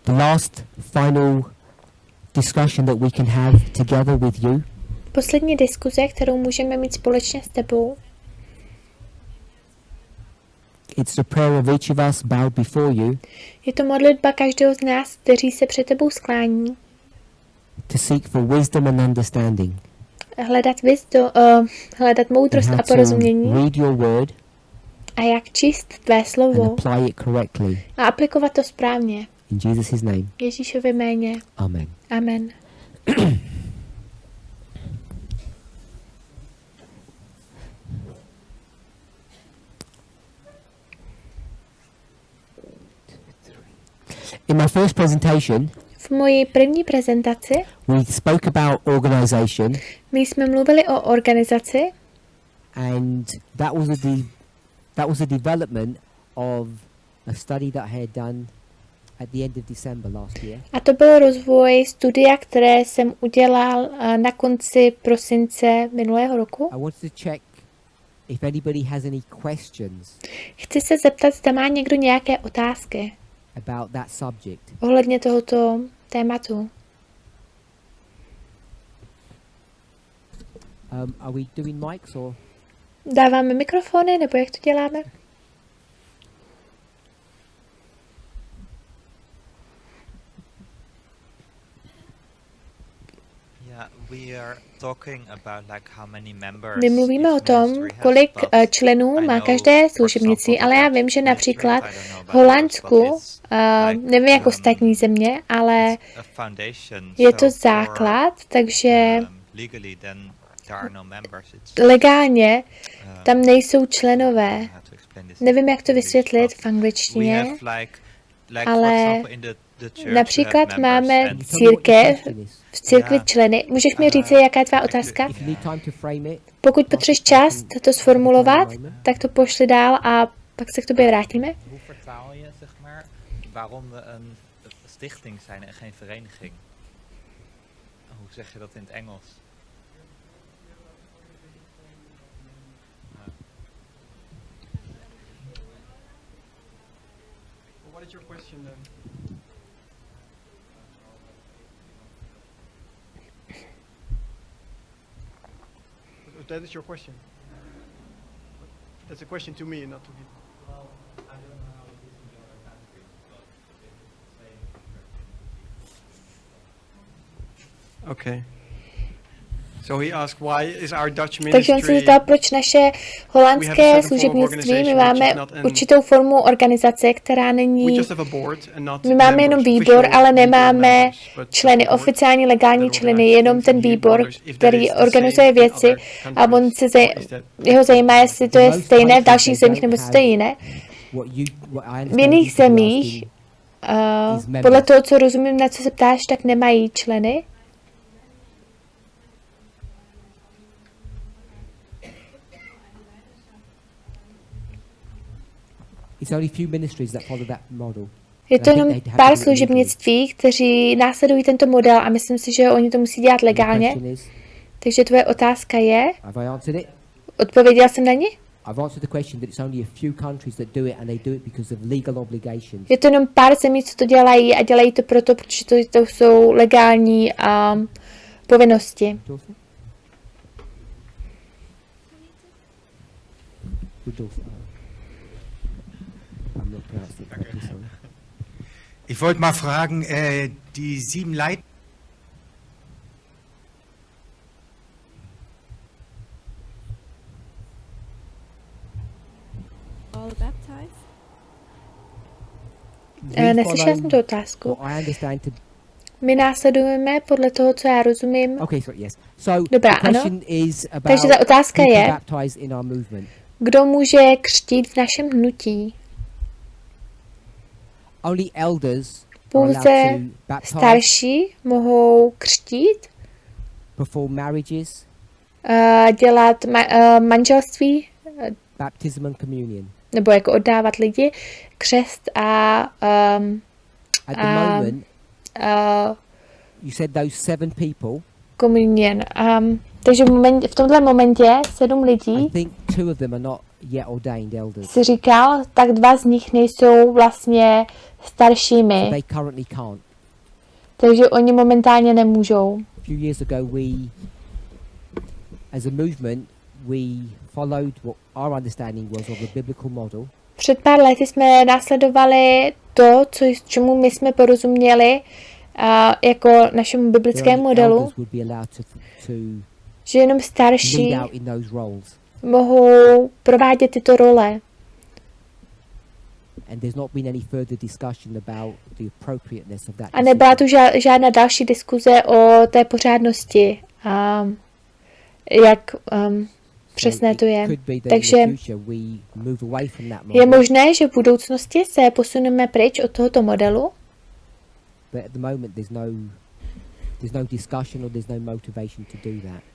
The last final discussion that we can have together with you Poslední diskuze, kterou můžeme mít společně s tebou, it's the prayer of each of us bowed before you je to modlitba každého z nás, kteří se před tebou sklání, to seek for wisdom and understanding. hledat moudrost And a how to porozumění read your word a jak číst tvé and slovo apply it correctly. a aplikovat to správně. In Jesus' name, Ježíšově jméně. amen. Amen. In my first presentation, V mojí první prezentaci we spoke about organization, my jsme mluvili o organizaci and that was a development of a study that I had done at the end of December last year. a to byl rozvoj studia, které jsem udělal na konci prosince minulého roku. I wanted to check if anybody has any questions Chci se zeptat, zda má někdo nějaké otázky about that subject. ohledně tohoto tématu. Are we doing mics or? Dáváme mikrofony, nebo jak to děláme? My mluvíme o tom, kolik členů má každé služebnictví, ale já vím, že například v Holandsku, nevím jak ostatní země, ale je to základ, takže legálně tam nejsou členové. Nevím, jak to vysvětlit v angličtině, ale například máme v církvi členy. Můžeš mi říct, jaká je tvá otázka? If you need time to frame it, Pokud potřebuješ čas to sformulovat, tak to pošli dál a pak se k tobě vrátíme. Hoe vertaal je, zeg maar, waarom we een stichting zijn en geen vereniging? Hoe zeg je dat in het Engels? What is your question then? That is your question. That's a question to me, not to you. Well, I don't know how it is in the other countries, but it's the same. Okay. So he asked, why is our Dutch Takže on se ministry? zeptal, proč naše holandské služebnictví, my máme určitou formu organizace, která We není, just have a board and not my máme jenom members, výbor, official ale legal nemáme members, but členy, a board oficiální legální that členy, organizes jenom things ten and he výbor, wonders if that který is the organizuje same in věci other a on countries, se or is that jeho zajímá, jestli to je Most stejné v places dalších they zemích, don't nebo jestli to je have jiné. what I understand V jiných you to be zemích, asking podle toho, co rozumím, na co se ptáš, tak nemají členy. It's only few ministries that follow that model. Je to I think jenom they'd have pár to do it legally. služebnictví, kteří následují tento model a myslím si, že oni to musí dělat And the legálně. question is, Takže tvoje otázka je, have I answered it? odpověděl jsem na ní? I've answered the question that it's only a few countries that do it and they do it because of legal obligations. Je to jenom pár zemí, co to dělají a dělají to proto, protože to jsou legální povinnosti. Dorothy? Rudolph, I'm not pronouncing it correctly, sorry. Ich wollte mal fragen, die 7 Leiter. All baptized? We Neslyšela jsem tu follow otázku. what I understand to. My následujeme podle toho, co já rozumím. Okay, sorry, yes. So Dobrá, the question ano. is about Takže ta otázka who can je, baptize in our movement. kdo může křtít v našem hnutí? Only elders are allowed Pouze to baptize, starší mohou křtít, perform marriages, dělat manželství, baptism and communion. nebo jako oddávat lidi, křest a At the Um, moment, you said those 7 people. komunion. Takže v tomhle momentě 7 I lidí, think 2 of them are not yet ordained elders. si říkal, tak 2 z nich nejsou vlastně staršími. So they currently can't. Takže oni momentálně nemůžou. A few years ago, we, as a movement, we followed what our understanding was of the biblical model. Před pár lety jsme následovali to, čemu my jsme porozuměli jako našemu biblickému modelu, Elders would be allowed to že jenom starší lead out in those roles. mohou provádět tyto role. And there's not been any further discussion about the appropriateness of that. A nebyla tu žádná další diskuze o té pořádnosti, jak přesné to je. Takže je možné, že v budoucnosti se posuneme pryč od tohoto modelu,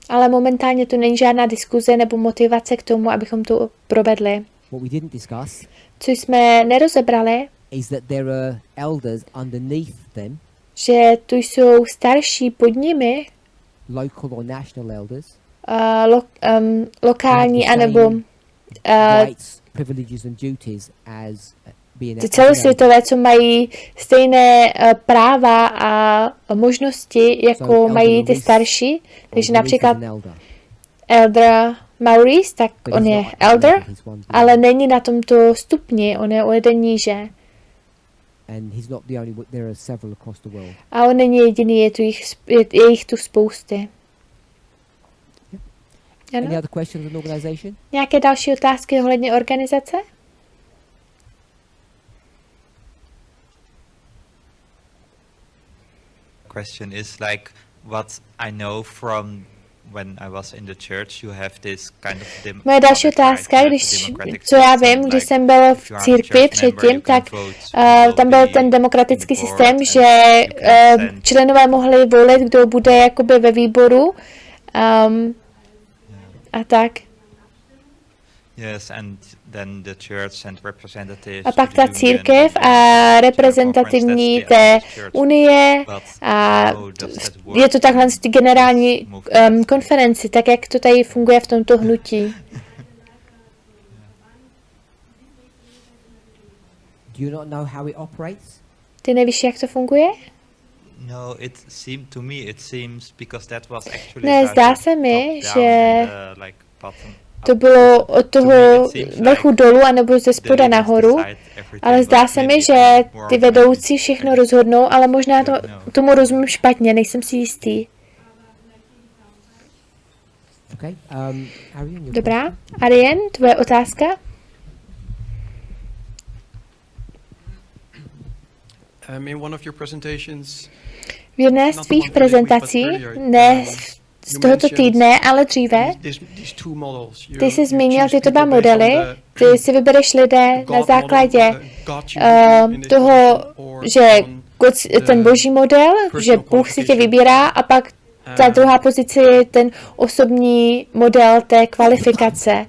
ale momentálně tu není žádná diskuze nebo motivace k tomu, abychom to provedli. Co jsme nerozebrali, že tu jsou starší pod nimi, lokální anebo celosvětové, co mají stejné práva a možnosti, jako mají ty starší. Takže například Elder Maurice, tak on je elder, ale není na tomto stupni, on je o jeden níže. A on není jediný, je jich tu spousty. Ano? Nějaké další otázky ohledně organizace? Question is like what I know from when I was in the church, you have this kind of Moje další otázka, co já vím, když jsem byl v církvi předtím, tak tam byl ten demokratický systém, že členové mohli volit, kdo bude jakoby ve výboru a tak. Yes, and then the church and representatives a pak ta církev a reprezentativní té unie a je to takhle z generální konferenci, tak jak to tady funguje v tomto hnutí. Ty nevíš, jak to funguje? Ne, zdá se mi, že to bylo od toho vrchu dolů, anebo ze spoda nahoru, ale zdá se mi, že ty vedoucí všechno rozhodnou, ale možná tomu rozumím špatně, nejsem si jistý. Dobrá, Arjen, tvoje otázka? V jedné z tvých prezentací, ne z tohoto týdne, ale dříve, ty jsi zmínil tyto 2 modely, ty si vybereš lidé na základě toho, že ten boží model, že Bůh si tě vybírá a pak ta druhá pozice je ten osobní model té kvalifikace.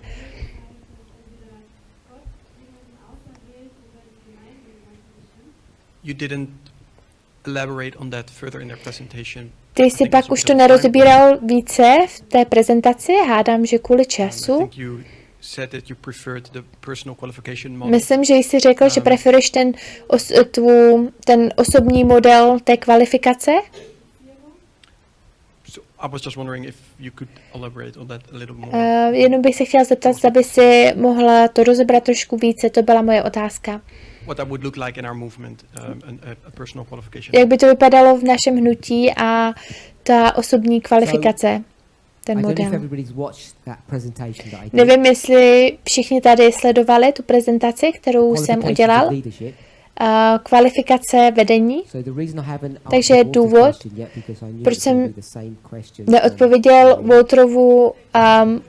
Ty jsi pak už to nerozebíral více v té prezentaci, hádám, že kvůli času. Myslím, že jsi řekl, že preferuješ ten osobní model té kvalifikace. Jenom bych se chtěla zeptat, zda by si mohla to rozebrat trošku více, to byla moje otázka. Jak by to vypadalo v našem hnutí a ta osobní kvalifikace, ten model. Nevím, jestli všichni tady sledovali tu prezentaci, kterou jsem udělal. Kvalifikace vedení. Takže důvod, proč jsem neodpověděl Walterovu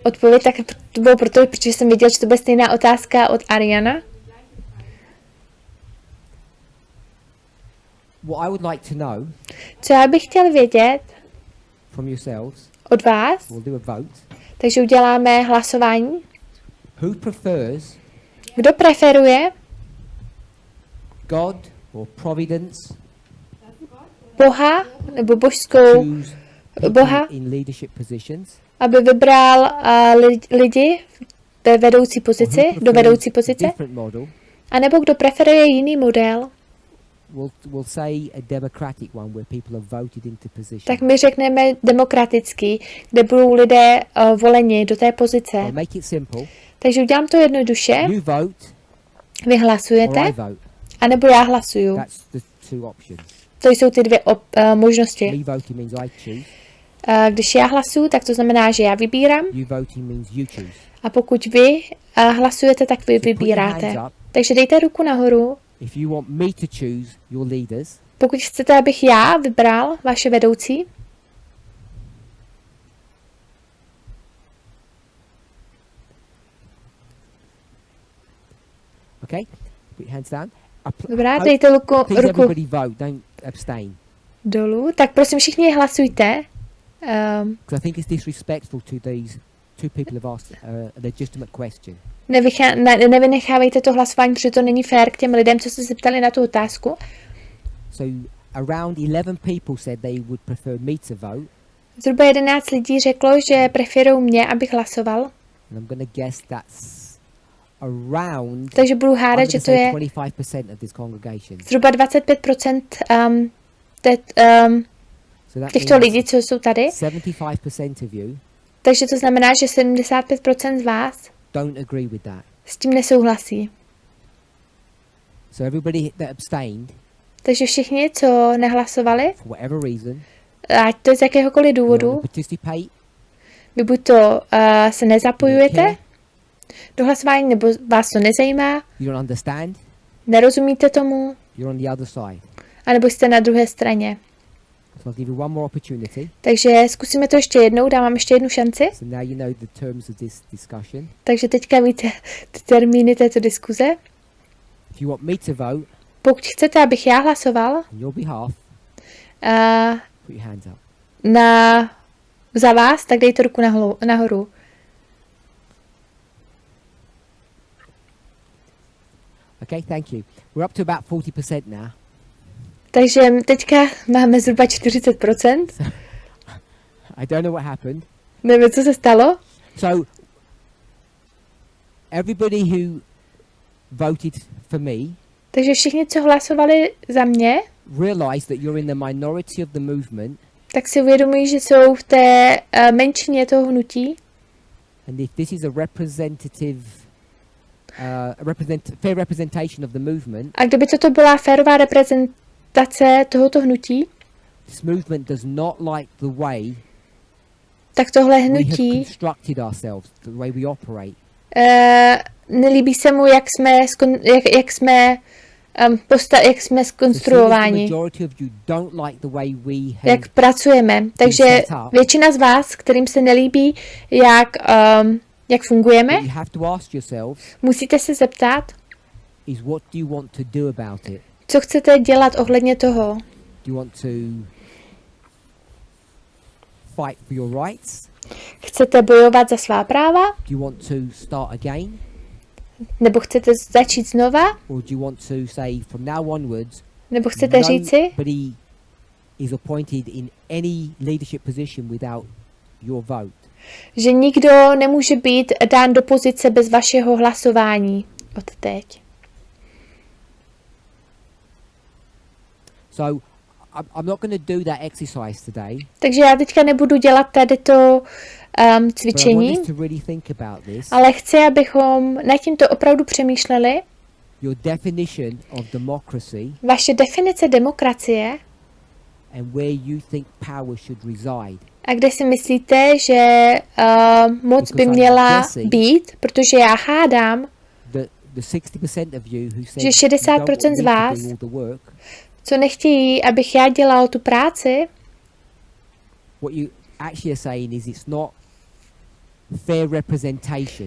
odpověď, tak to bylo proto, protože jsem viděl, že to bude stejná otázka od Ariana. Co já bych chtěl vědět od vás, takže uděláme hlasování. Kdo preferuje Boha nebo Boha, aby vybral lidi ve vedoucí pozici, or who do vedoucí prefers a pozice, different model, anebo kdo preferuje jiný model, we'll say a democratic one where people are voted into position. tak my řekneme demokratický, kde budou lidé voleni do té pozice. I'll make it simple. Takže udělám to jednoduše. You vote Vy or hlasujete, I vote. anebo já hlasuju. That's the two options. To jsou ty dvě možnosti. Me voting means I choose. Když já hlasuju, tak to znamená, že já vybírám. You voting means you choose. A pokud vy hlasujete, tak vy So put your vybíráte. hands up Takže dejte ruku nahoru. if you want me to choose your leaders. Pokud chcete, abych já vybral vaše vedoucí. Okay? Put your hands down. Dobrá, dejte Please ruku everybody vote, don't abstain. dolů. Tak prosím, všichni hlasujte. Because I think it's disrespectful to these two people who've asked a legitimate question. Nevynechávejte to hlasování, protože to není fér k těm lidem, co se zeptali na tu otázku. So around 11 people said they would prefer me to vote. Zhruba 11 lidí řeklo, že preferují mě, abych hlasoval. And I'm going to guess that's around, Takže budu hádat, že to je 25% of this congregation. zhruba 25% So that těchto means lidí, co jsou tady. 75% of you Takže to znamená, že 75% z vás don't agree with that. s tím nesouhlasí. So everybody that abstained, Takže všichni, co nehlasovali, for whatever reason, ať to je z jakéhokoliv you don't důvodu, want to participate, vy buď to se you don't nezapojujete care, do hlasování, nebo vás to nezajímá, you don't understand, nerozumíte tomu, you're on the other side. anebo jste na druhé straně. So I'll give you one more opportunity. Takže zkusíme to ještě jednou, dám vám ještě jednu šanci. So now you know the terms of this discussion. Takže teďka víte ty termíny této diskuze. If you want me to vote Pokud chcete, abych já hlasoval on your behalf, put your hands up. za vás, tak dejte ruku nahoru. Okay, thank you. We're up to about 40% now. Takže teďka máme zhruba 40%. I don't know what happened. Nevím, co se stalo. So everybody who voted for me Takže všichni, co hlasovali za mě, realized that you're in the minority of the movement, tak si uvědomují, že jsou v té menšině toho hnutí. and if this is a representative fair representation of the movement, A kdyby toto byla férová reprezentace tohoto hnutí, this movement does not like the way tak tohle we have hnutí constructed ourselves, the way we operate. nelíbí se mu, jak jsme skonstruováni, jak pracujeme. Takže většina z vás, kterým se nelíbí, jak fungujeme, musíte se zeptat, co chcete dělat ohledně toho. Chcete bojovat za svá práva? Nebo chcete začít znova? Nebo chcete říci, že nikdo nemůže být dán do pozice bez vašeho hlasování od teď? So I'm not going to do that exercise today. Takže já teďka nebudu dělat tady to cvičení, ale chci, abychom nad tímto opravdu přemýšleli. Your definition of democracy Vaše definice demokracie and where you think power should reside. A kde si myslíte, že moc by měla být, protože já hádám, že 60% z vás, co nechtějí, abych já dělal tu práci,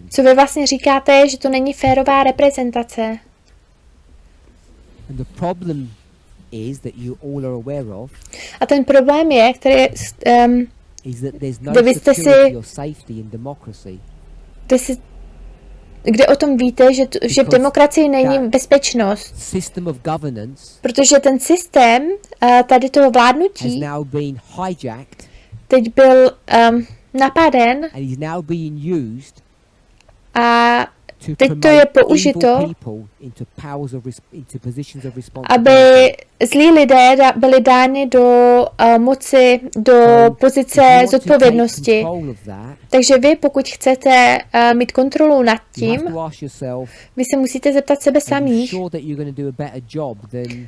co vy vlastně říkáte, že to není férová reprezentace. A ten problém je, který kde o tom víte, že v demokracii není bezpečnost. Protože ten systém tady toho vládnutí teď byl napaden A to teď to promote je evil použito, people into into positions of aby responsibility. zlí lidé byli dáni do moci, do So, if pozice you want to take zodpovědnosti. control of that, Takže vy, pokud chcete mít kontrolu nad you tím, have to ask yourself, vy se musíte zeptat sebe are you samých. sure that you're going to do a better job than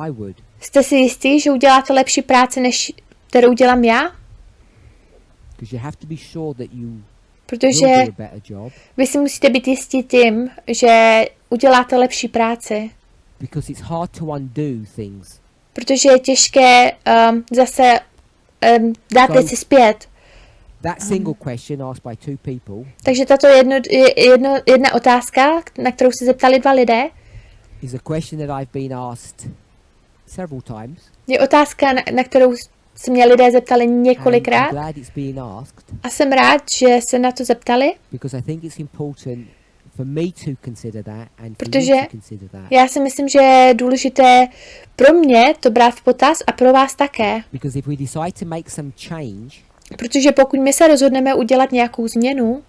I would? Jste si jistí, že uděláte lepší práci, než kterou udělám já? Because you have to be sure that you will Protože do a better job. vy si musíte být jistí tím, že uděláte lepší práci. Because it's hard to undo things. Protože je těžké zase dát So- věci zpět. That single question asked by two people Takže tato jedna otázka, na kterou se zeptali dva lidé, is a question that I've been asked several times. je otázka, na kterou se mě lidé zeptali And I'm několikrát. glad it's being asked A jsem rád, že se na to zeptali, because I think it's important for me to consider that and for Protože you to consider that. já si myslím, že je důležité pro mě to brát v potaz a pro vás také. Because if we decide to make some change, Protože pokud my se rozhodneme udělat nějakou změnu,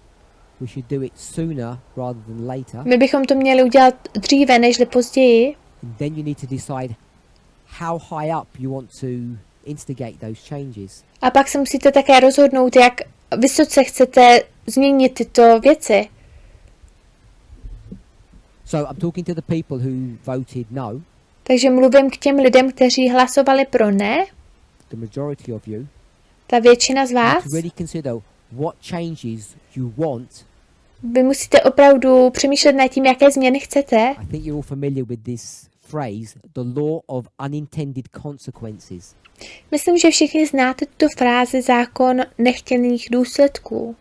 we should do it sooner rather than later. my bychom to měli udělat dříve než později. And then you need to decide how high up you want to instigate those changes. A pak se musíte také rozhodnout, jak vysoce chcete změnit tyto věci. So I'm talking to the people who voted no, Takže mluvím k těm lidem, kteří hlasovali pro ne, the majority of you. ta většina z You have vás. to really consider what changes you want. Vy musíte opravdu přemýšlet nad tím, jaké změny chcete. I think you're all familiar with this phrase, the law of unintended consequences. Myslím, že všichni znáte tuto frázi zákon nechtěných důsledků.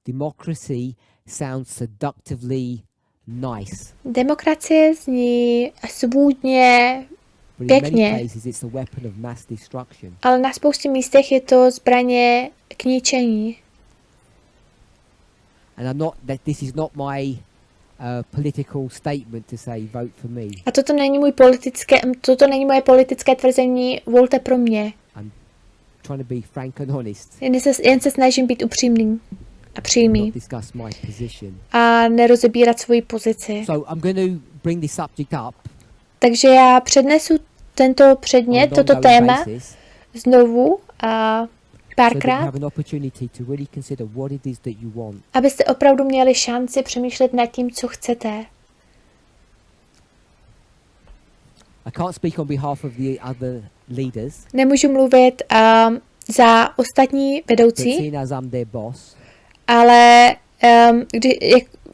Democracy sounds seductively nice, Demokracie zní svůdně, but in many Pěkně. places it's a weapon of mass destruction. ale na spoustě místech je to zbraně k ničení. And this is not my political statement to say vote for me. A toto není moje politické tvrzení, volte pro mě. I'm trying to be frank and honest, Jen se snažím být upřímný a přímý not discuss my position. a nerozebírat svoji pozici. So I'm going to bring this subject up Takže já přednesu tento on předmět, an toto ongoing téma basis, znovu a so that you párkrát, have an opportunity to really consider what it is that you want. abyste opravdu měli šanci přemýšlet nad tím, co chcete. I can't speak on behalf of the other leaders, Nemůžu mluvit za ostatní but vedoucí, seeing as I'm their boss, ale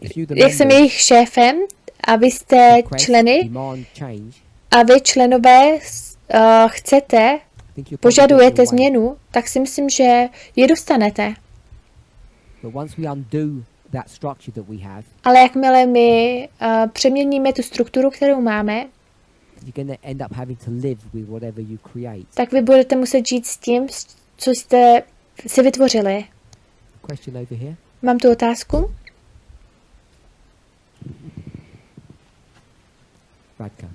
if you the jak jsem members jejich šéfem a vy jste request, členy demand change, a vy členové chcete, I think you'll probably požadujete get your way. změnu, tak si myslím, že ji dostanete. But once we undo that structure that we have, Ale jakmile my přeměníme tu strukturu, kterou máme, you're going to end up having to live with whatever you create. tak vy budete muset žít s tím, co jste si vytvořili. Question over here. Mám tu otázku. Radka.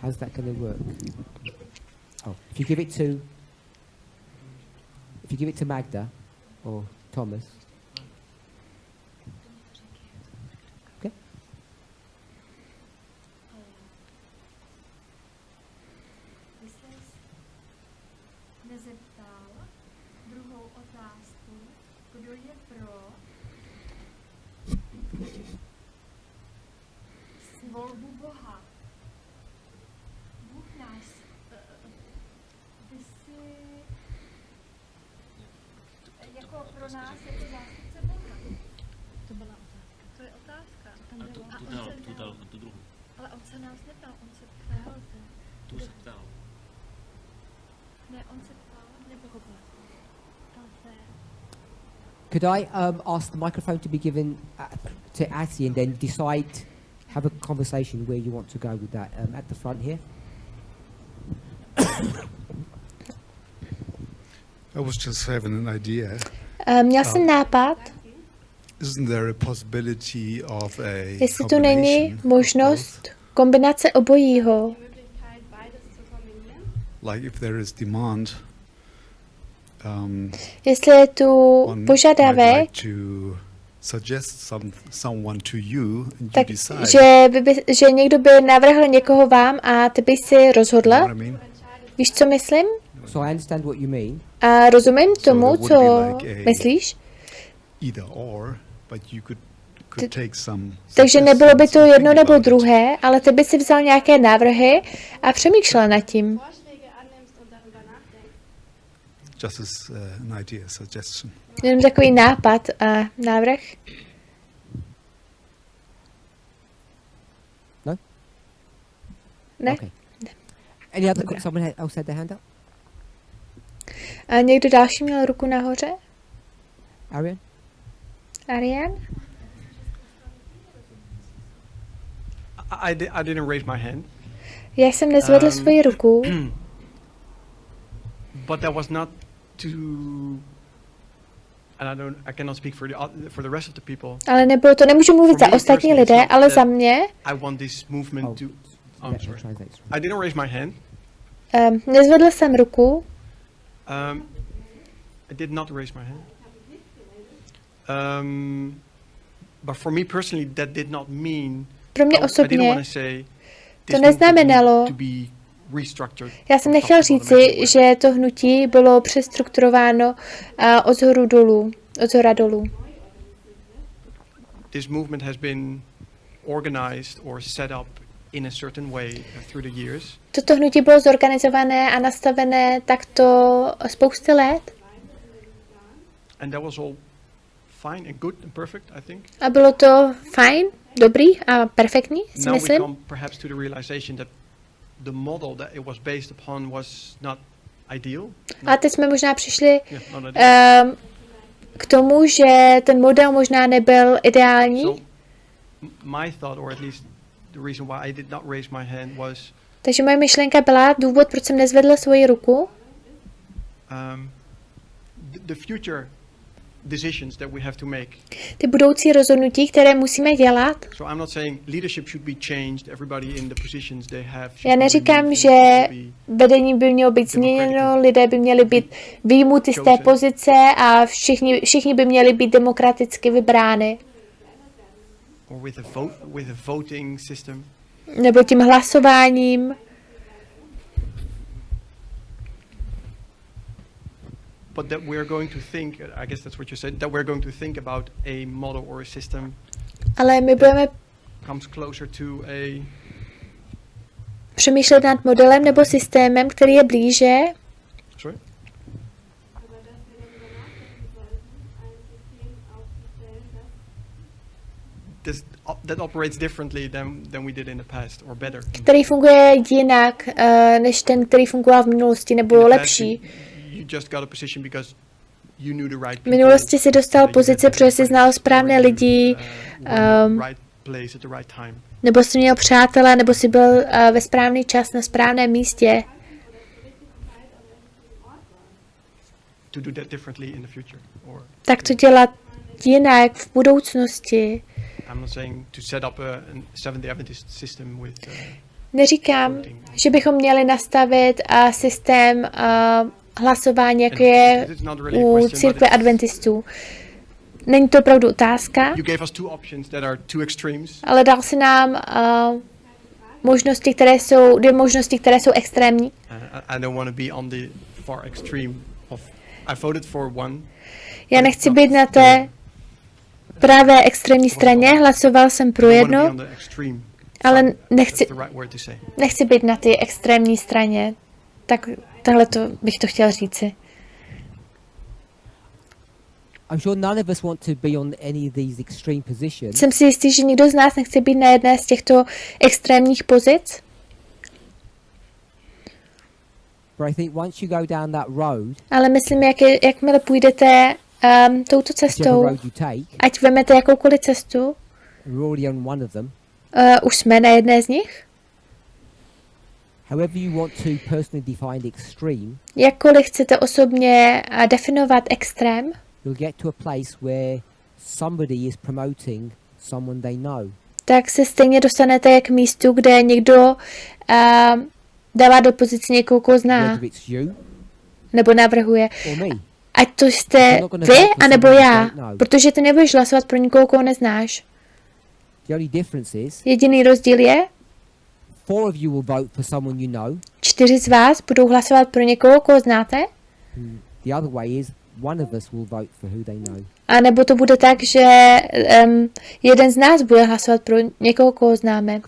How's that going to work? Oh, if you give it to Magda or Thomas. Okay. Vy jste nezeptal druhou otázku, kdo je pro volbu Boha. Bůh nás, vy si jako pro nás jako zástupce Boha. To byla otázka. To je otázka. Tam bylo. Tu dal tu druhou. Ale on se nás neptal, on se ptal. Tu se ptal. Ne, on se ptal, nepochopil. Ptal se. Could I ask the microphone to be given to Atty and then decide, have a conversation where you want to go with that at the front here? I was just having an idea. Měl jsem nápad, Isn't there a possibility of a jestli tu není combination of možnost kombinace obojího. both? Like if there is demand Jestli je tu one might požadavek, like to suggest someone to you and you tak decide. že někdo by navrhl někoho vám a ty bys si You know rozhodla. what I mean? Víš, co myslím? So I understand what you mean. A rozumím tomu, there would co be like a- myslíš. Either or, but you could take some. Takže nebylo by to suggestions and jedno think nebo about it. druhé, ale ty by si vzal nějaké návrhy a přemýšlel nad tím. Vorschläge annimmst und darüber nachdenkst. Just as an idea, suggestion. Jenom takový nápad a návrh. No? Ne? Okay. Any other? Dobrá. Someone else had their hand up? A někdo další měl ruku nahoře? Arian? Arian? I didn't raise my hand, Já jsem nezvedl svoji ruku, but that was not to. And I cannot speak for the rest of the people. ale nebylo to, nemůžu mluvit za ostatní lidé, ale za mě I want this movement to. I'm Yeah, sorry. translate. I didn't raise my hand. nezvedl jsem ruku, I did not raise my hand. But for me personally, that did not mean. pro mě I didn't osobně, want to say. to this neznamenalo- movement needs to be restructured. já jsem from nechtěl top to bottom říci, everywhere. že to hnutí bylo přestrukturováno od zhora dolů. This movement has been organized or set up in a certain way through the years. Toto hnutí bylo zorganizované a nastavené takto spousty let And that was all fine and good and perfect, I think. a bylo to fajn, dobrý a perfektní, si Now we myslím. come perhaps to the realization that the model that it was based upon was not ideal. A teď jsme možná přišli Yeah, not ideal. k tomu, že ten model možná nebyl ideální. So my thought, or at least the reason why I did not raise my hand was Takže moje myšlenka byla, důvod, proč jsem nezvedla svoji ruku, the future decisions that we have to make. ty budoucí rozhodnutí, které musíme dělat. So I'm not saying leadership should be changed, everybody in the positions they have should Já be neříkám, removed, že and should be- vedení by mělo být změněno, lidé by měli být vyjmuti z té pozice a všichni by měli být demokraticky vybrány. or with a voting system. Nebo tím hlasováním. But that we're going to think, I guess that's what you said, that we're going to think about a model or a system Ale my budeme comes closer to a přemýšlet nad modelem nebo systémem, který je blíže. sorry. Aber dass wir darüber nachdenken sollten, ein System aufzustellen, das That operates differently than we did in the past, or better. Který funguje jinak než ten, který fungoval v minulosti, nebo In the past, lepší. you just got a position because you knew the right V people, minulosti si dostal that you had pozici, the protože right si znal friends, správné or you, lidi, were in the right place at the right time. nebo jsi měl přátele, nebo jsi byl ve správný čas na správném místě. To do that differently in the future, or Tak to dělat jinak v budoucnosti. I'm not saying to set up a Seventh-day Adventist system with. Neříkám, že bychom měli nastavit systém hlasování, jako je It's not really a u question, but církve it's- adventistů. Není to opravdu otázka, You gave us two options that are two extremes. ale dal si nám dvě možnosti, které jsou extrémní. I don't want to be on the far extreme of. I voted for one. Já nechci být na té pravé extrémní straně, hlasoval jsem pro I want to be jedno, on the extreme. ale side. nechci, That's the right word to say. nechci být na té extrémní straně. Takhle to bych to chtěl říci. I'm sure none of us want to be on any of these extreme positions. Jsem si jistý, že nikdo z nás nechce být na jedné z těchto extrémních pozic, But I think once you go down that road, ale myslím, jakmile půjdete touto whichever cestou, road you take, ať vemete jakoukoliv cestu, we're already on one of them. už jsme na jedné z nich, However you want to personally define extreme, jakkoliv chcete osobně definovat extrém, you'll get to a place where somebody is promoting someone they know. tak se stejně dostanete k místu, kde někdo dává do pozice někoho, koho zná, Whether it's you nebo navrhuje. or me. ať to jste vy, anebo já, protože ty nebudeš hlasovat pro někoho, koho neznáš. Jediný rozdíl je, 4 z vás budou hlasovat pro někoho, koho znáte, a nebo to bude tak, že jeden z nás bude hlasovat pro někoho, koho známe.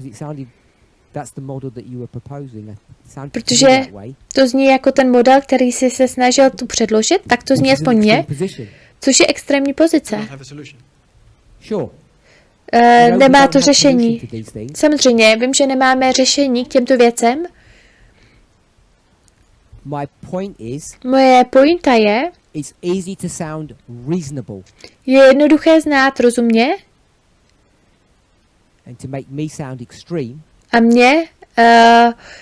Protože to zní jako ten model, který jsi se snažil tu předložit, tak to zní aspoň mě, což je extrémní pozice. Nemá to řešení. Samozřejmě, vím, že nemáme řešení k těmto věcem. Moje pointa je, je jednoduché znát rozumně a mě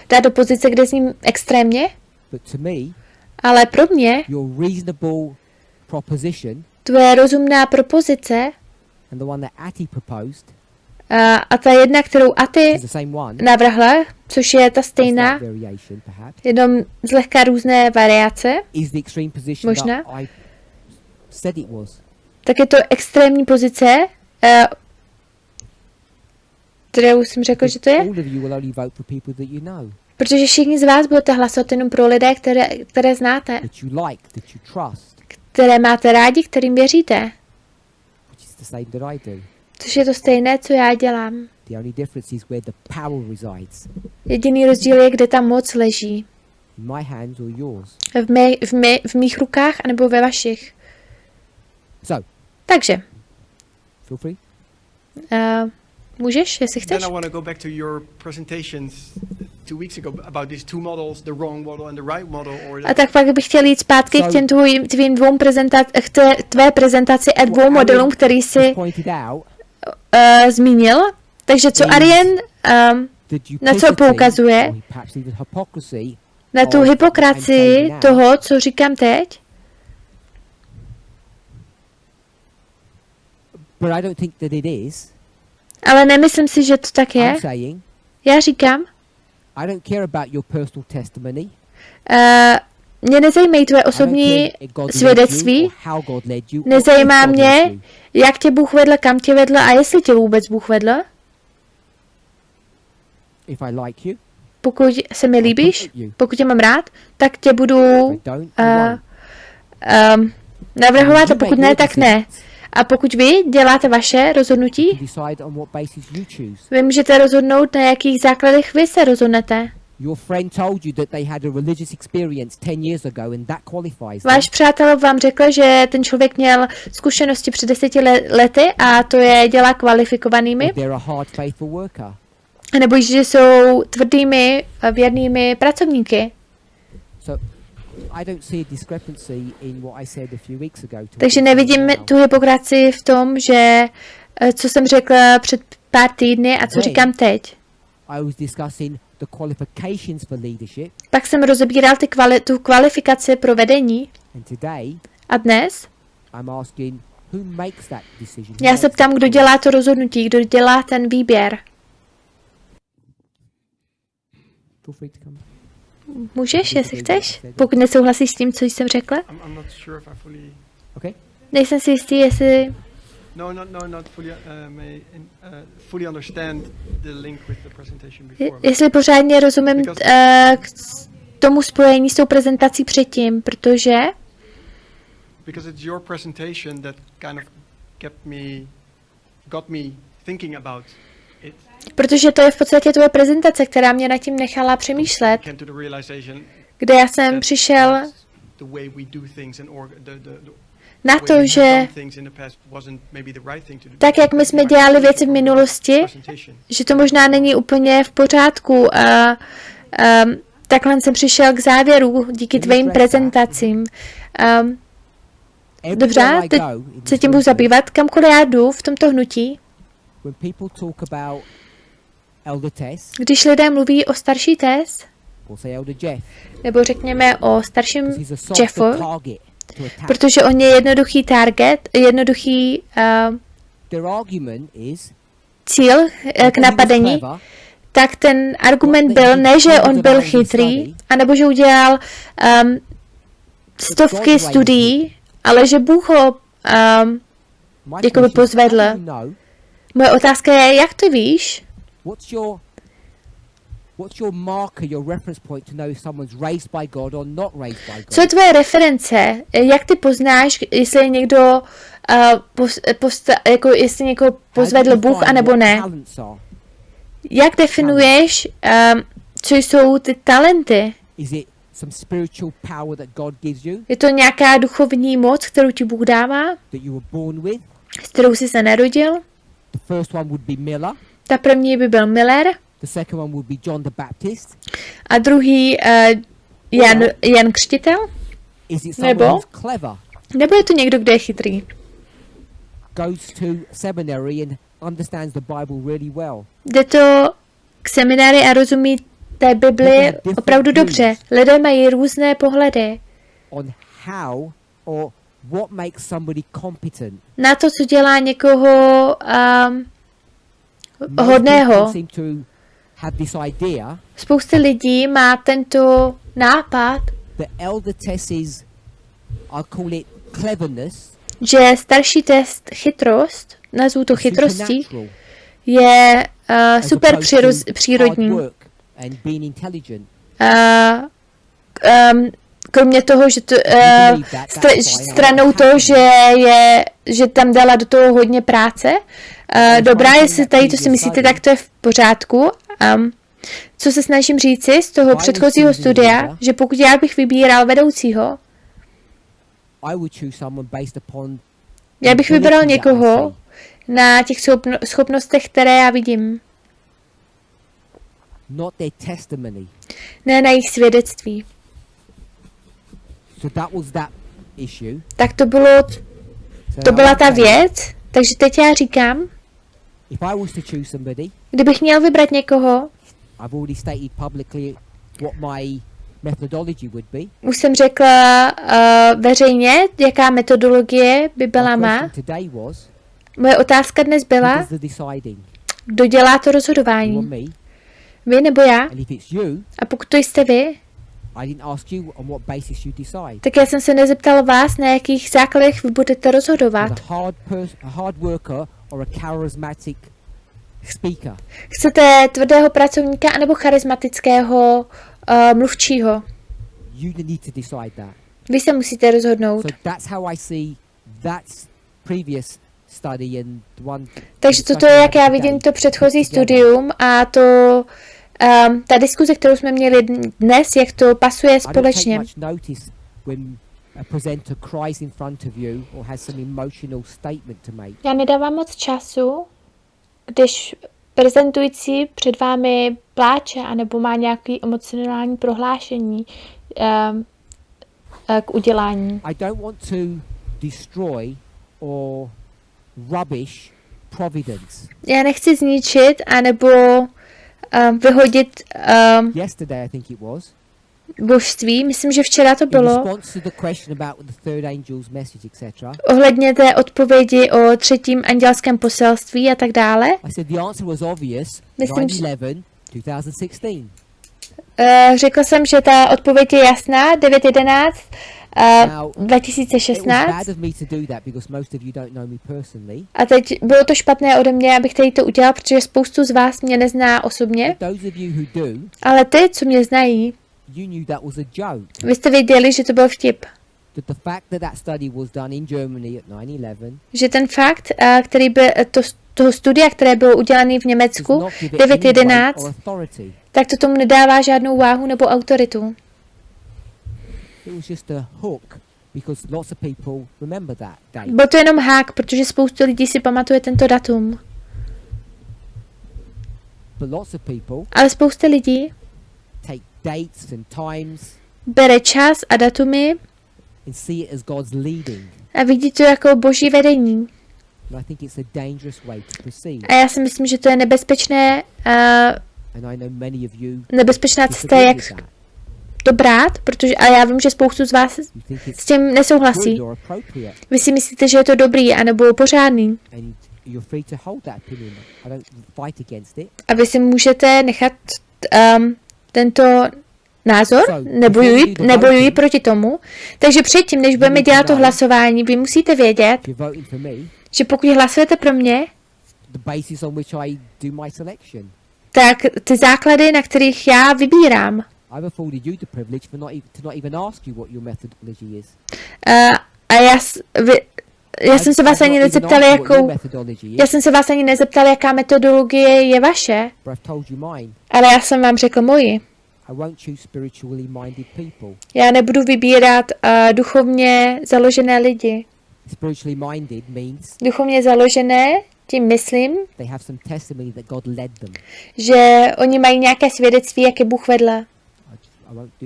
dát do pozice, kde zním extrémně, ale pro mě tvoje rozumná propozice a ta jedna, kterou Ati navrhla, což je ta stejná, jenom zlehka různé variace, možná, tak je to extrémní pozice, kterou jsem řekl, že to je. Protože všichni z vás budete hlasovat jenom pro lidé, které znáte, které máte rádi, kterým věříte. Což je to stejné, co já dělám. Jediný rozdíl je, kde ta moc leží. V mých rukách, anebo ve vašich. Takže. Můžeš, jestli chceš. A tak pak bych chtěl jít zpátky k těm tvým tvé prezentaci a 2 modelům, který jsi zmínil. Takže co Arjen, na co poukazuje? Na tu hypokracii toho, co říkám teď. Ale nemyslím si, že to tak je. Já říkám, mě nezajímají tvoje osobní svědectví, nezajímá mě, jak tě Bůh vedl, kam tě vedl a jestli tě vůbec Bůh vedl. Pokud se mi líbíš, pokud tě mám rád, tak tě budu navrhovat a pokud ne, tak ne. A pokud vy děláte vaše rozhodnutí, vy můžete rozhodnout, na jakých základech vy se rozhodnete. Váš přátel vám řekl, že ten člověk měl zkušenosti před 10 lety a to je dělá kvalifikovanými. Nebo že jsou tvrdými, věrnými pracovníky. Takže nevidím tu hypokracii v tom, že co jsem řekl před pár týdny a co říkám teď. Pak jsem rozebíral tu kvalifikaci pro vedení. A dnes já se ptám, kdo dělá to rozhodnutí, kdo dělá ten výběr. Můžeš, jestli chceš, pokud nesouhlasíš s tím, co jsem řekla. Nejsem si jistý, jestli... Jestli pořádně rozumím k tomu spojení s tou prezentací předtím, protože... Protože to je v podstatě tvoje prezentace, která mě nad tím nechala přemýšlet, kde já jsem přišel na to, že tak, jak my jsme dělali věci v minulosti, že to možná není úplně v pořádku. Takhle jsem přišel k závěru díky tvým prezentacím. Dobře, teď se tím budu zabývat. Kamkoliv já jdu v tomto hnutí, když lidé mluví o starší Tess, nebo řekněme o starším Jeffu, protože on je jednoduchý target, jednoduchý cíl k napadení, tak ten argument byl ne, že on byl chytrý, anebo že udělal stovky studií ale že Bůh ho My jakoby question is, pozvedl. how do you know Moje otázka je, jak to víš? what's your marker, your reference point to know if someone's raised by God or not raised by God? Co je tvoje reference? Jak ty poznáš, jestli je někdo jako jestli někoho How do pozvedl you Bůh, find anebo what ne? talents are? Jak definuješ, co jsou ty talenty? Is it some spiritual power that God gives you, Je to nějaká duchovní moc, kterou ti Bůh dává, that you were born with? s kterou jsi se narodil? The first one would be Miller. Ta první by byl Miller The second one would be John the Baptist. a druhý Jan Křtitel? Is it someone Nebo? who's clever, Nebo je to někdo, kdo je chytrý? goes to seminary and understands the Bible really well? Jde to k semináři a rozumí té Bibli opravdu dobře. Lidé mají různé pohledy On how or what makes somebody competent. na to, co dělá někoho Most people hodného. seem to have this idea Spousta lidí má tento nápad, that elder tests is, I'll call it cleverness, že starší test chytrost, nazvu to is chytrostí, supernatural, je as super opposed to hard přírodní. work and being intelligent. Kromě toho, že to, believe that, that's fine. stranou to, že tam dala do toho hodně práce. Dobrá, jestli tady to si myslíte, tak to je v pořádku. Co se snažím říci z toho předchozího studia, že pokud já bych vybíral vedoucího, I would choose someone based upon já bych vybral někoho na těch schopnostech, které já vidím, not their testimony. ne na jejich svědectví. So that was that issue. Tak to So byla now ta I'm saying, věc, takže teď já říkám, if I was to choose somebody, kdybych měl vybrat někoho, I've already stated publicly what my methodology would be. už jsem řekla veřejně, jaká metodologie by byla My má. question today was, Moje otázka dnes who byla, does the deciding? kdo dělá to You or rozhodování. me? Vy nebo já? And if it's you, A pokud to jste vy, I didn't ask you on what basis you decide. tak já jsem se nezeptal vás, na jakých základech vy budete rozhodovat. A hard worker or a charismatic speaker. Chcete tvrdého pracovníka anebo charismatického mluvčího? You need to decide that. Vy se musíte rozhodnout. So that's how I see that's previous study and the one. Takže toto je, jak já vidím to předchozí studium a to ta diskuze, kterou jsme měli dnes, jak to pasuje I don't take společně. much notice when a presenter cries in front of you or has some emotional statement to make. Já nedávám moc času, když prezentující před vámi pláče anebo má nějaký emocionální prohlášení k udělání. I don't want to destroy or rubbish providence. Já nechci zničit anebo vyhodit Yesterday, I think it was, božství. Myslím, že včera to in bylo response to the question about the third angel's message, etc. ohledně té odpovědi o třetím andělském poselství a tak dále. I said the answer was obvious. Myslím, 9/11, 2016. Řekla jsem, že ta odpověď je jasná, 9.11, Now, it was 2016. bad of me to do that because most of you don't know me personally. A teď bylo to špatné ode mě, abych tady to udělal, protože spoustu z vás mě nezná osobně. But those of you who do, Ale ty, co mě znají, you knew that was a joke. vy jste věděli, že to byl vtip. That the fact that that study was done in Germany at 9/11 Že ten fakt, který byl, toho studia, které bylo udělané v does Německu, not give it any weight 9.11, or authority. tak to tomu nedává žádnou váhu nebo autoritu. It was just a hook because lots of people remember that date. Byl to jenom hák, protože spoustu lidí si pamatuje tento datum. But lots of people Ale spousta lidí take dates and times bere čas a datumy and see it as God's leading. a vidí to jako boží vedení. And I think it's a dangerous way to proceed. A já si myslím, že to je nebezpečná And cesta, jak to brát, protože, a já vím, že spoustu z vás s tím nesouhlasí. Vy si myslíte, že je to dobrý anebo pořádný. A vy si můžete nechat tento názor, nebojuji proti tomu. Takže předtím, než budeme dělat to hlasování, vy musíte vědět, if you're voting for me, že pokud hlasujete pro mě, the basis on which I do my selection. tak ty základy, na kterých já vybírám. I've afforded you the privilege for to not even ask you what your methodology is. A já jsem se vás ani nezeptal, jaká metodologie je vaše, But I've told you mine. ale já jsem vám řekl moji. I won't choose spiritually minded people. Já nebudu vybírat duchovně založené lidi. Spiritually minded means Duchovně založené, tím myslím, they have some testimony that God led them. že oni mají nějaké svědectví, jak je Bůh vedl.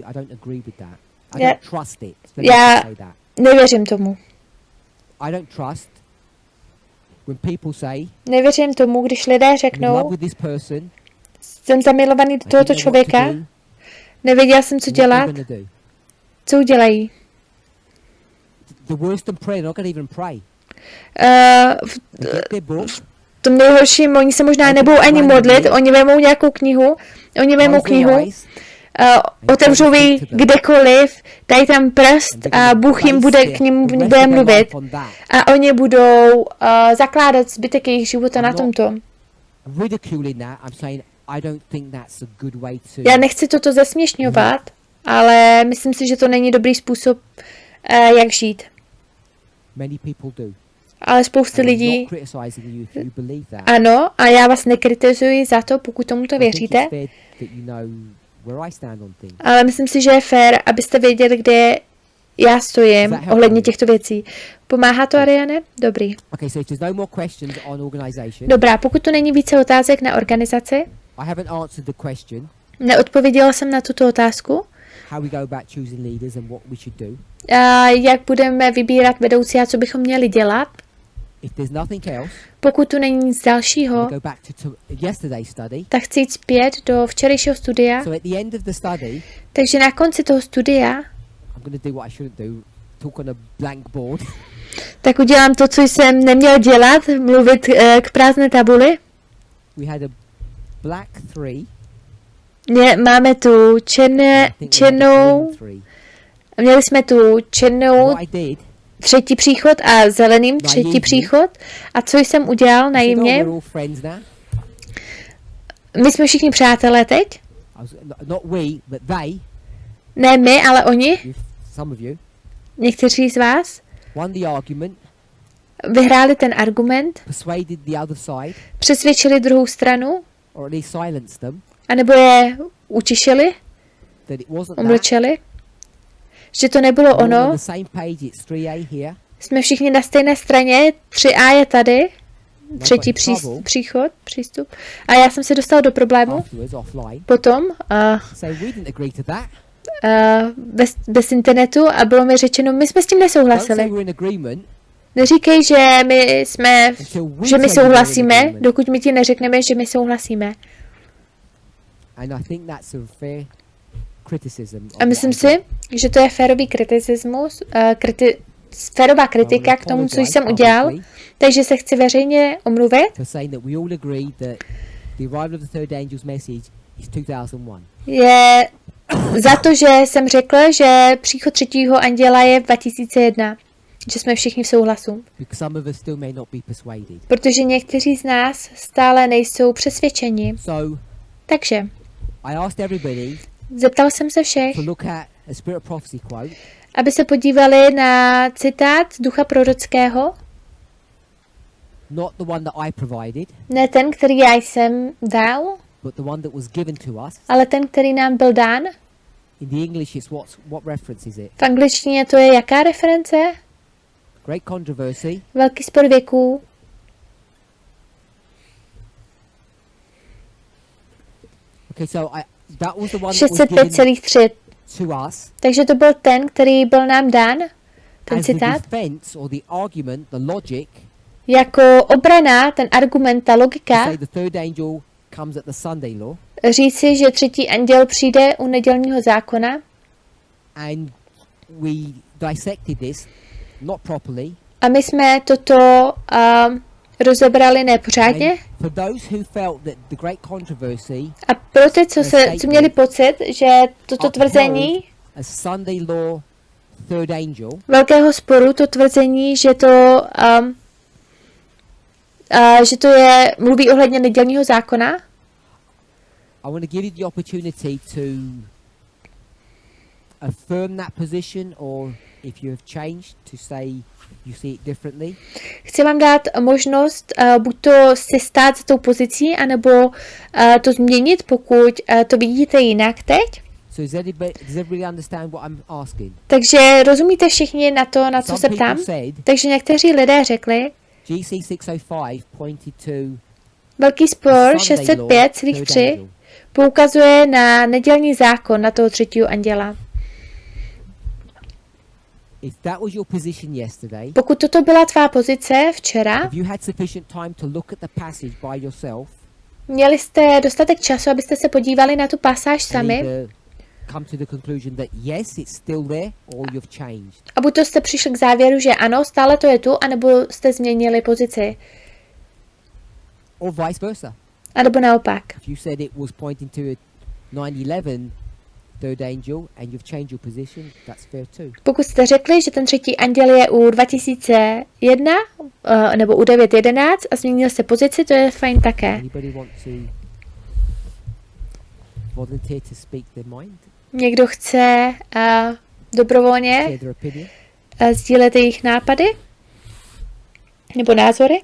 I don't agree with that. I Yeah. don't trust it. Let me Já say that. nevěřím tomu. I don't trust when people say, Nevěřím tomu, když lidé I'm in love řeknou, with this person, jsem zamilovaný do I tohoto didn't know what to člověka, do, nevěděl jsem, co what am I dělat, gonna do? co udělají. The worst in prayer, they're not gonna even pray. They get their book, V tom nejhorším, oni se možná nebudou ani modlit, oni vezmou nějakou knihu, close their eyes, otevřou ji kdekoliv, dají tam prst a Bůh jim bude k ním the rest bude of their mluvit. life on that. A oni budou zakládat zbytek jejich života na tomto. Ridiculing that, I'm saying I don't think that's a good way to. Já nechci toto zesměšňovat, ale myslím si, že to není dobrý způsob, jak žít. Many people do. Ale spousty And I'm lidí not criticizing you if you believe that. ano, a já vás nekritizuji za to, pokud tomuto I think věříte, it's fair that you know where I stand on things. ale myslím si, že je fér, abyste věděli, kde já stojím ohledně těchto věcí. Pomáhá to, Ariane? Dobrý. Okay, so if there's no more questions on organization, Dobrá, pokud tu není více otázek na organizaci, I haven't answered the question neodpověděla jsem na tuto otázku, how we go about choosing leaders and what we should do. jak budeme vybírat vedoucí a co bychom měli dělat. If there's nothing else, Pokud tu není nic dalšího, we go back to yesterday's study. tak chci jít zpět do včerejšího studia. So at the end of the study, Takže na konci toho studia, I'm going to do what I shouldn't do, talk on a blank board. tak udělám to, co jsem neměl dělat, mluvit k prázdné tabuli. We had a black 3. Máme tu I think we had a černou, green 3. měli jsme tu černou What I did, třetí příchod a zeleným třetí Naivní. příchod. A co jsem udělal I said, oh, naivně? we're all friends now. My jsme všichni přátelé teď. Not we, but they, Ne my, ale oni, some of you, někteří z vás, won the argument, vyhráli ten argument, persuaded the other side, přesvědčili druhou stranu, or at least silenced them, anebo je utišili, that it wasn't that. umlčeli, že to nebylo We're all on ono. the same page, it's 3A here. Jsme všichni na stejné straně, 3A je tady, And I třetí got in trouble přístup. A já jsem se dostal do problému afterwards, offline, potom, say we didn't agree to that. bez internetu a bylo mi řečeno, my jsme s tím Don't say nesouhlasili. we're in agreement Neříkej, že my until we že my say we're in souhlasíme, agreement. dokud my ti neřekneme, že my souhlasíme. And I think that's a fair criticism. of A what myslím I si, did. že to je férový kriticismus, férová kritika k tomu, co jsem uděal, takže se chci veřejně omluvit. For saying that we all agree that the arrival of the third angel's message is 2001. Je za to, že jsem řekl, že příchod třetího anděla je v 2001, že jsme všichni v souhlasu. Because some of us still may not be persuaded. Protože někteří z nás stále nejsou přesvědčeni. So Takže I asked everybody zeptal jsem se všech, to look at a Spirit of Prophecy quote, aby se podívali na citát ducha prorockého, not the one that I provided, ne ten, který já jsem dal, but the one that was given to us. ale ten, který nám byl dán. In the English, it's what reference is it? V angličtině to je jaká reference? Great controversy. Velký spor věků. Okay, so that was the one that was given 605,3. to us Takže to byl ten, který byl nám dán, ten as the citát, defense or the argument, the logic, jako obrana, ten argument, ta to logika, say the third angel comes at the Sunday law, říci, že třetí anděl přijde u nedělního zákona. and we dissected this not properly. A my jsme toto rozebrali nepořádně. For those who felt that the great controversy A pro ty, co měli pocit, že toto tvrzení a Sunday law third angel velkého sporu, to tvrzení, že to je, mluví ohledně nedělního zákona, I want to give you the opportunity to affirm that position, or if you have changed, to say you see it differently. chci vám dát možnost buď to se stát za tou pozicí, anebo to změnit, pokud to vidíte jinak teď. So does everybody understand what I'm asking? Takže rozumíte všichni na to, na co Some se people ptám? said Takže někteří lidé řekli, GC 605 pointed to velký spor Sunday law, third 605,3 angel. poukazuje na nedělní zákon, na toho třetího anděla. If that was your position yesterday, Pokud toto byla tvá pozice včera, if you had sufficient time to look at the passage by yourself měli jste dostatek času, abyste se podívali na tu pasáž and sami either come to the conclusion that yes, it's still there, or you've changed. a buď to jste přišli k závěru, že ano, stále to je tu, anebo jste změnili pozici, Or vice versa. anebo naopak. If you said it was pointing to a 911 third angel and you've changed your position, that's fair too. Pokud jste řekli, že ten třetí anděl je u 2001 nebo u 911 a změnil se pozici, to je fajn také. Anybody want to volunteer to speak their mind, Někdo chce dobrovolně share their opinion? sdílet jejich nápady nebo názory?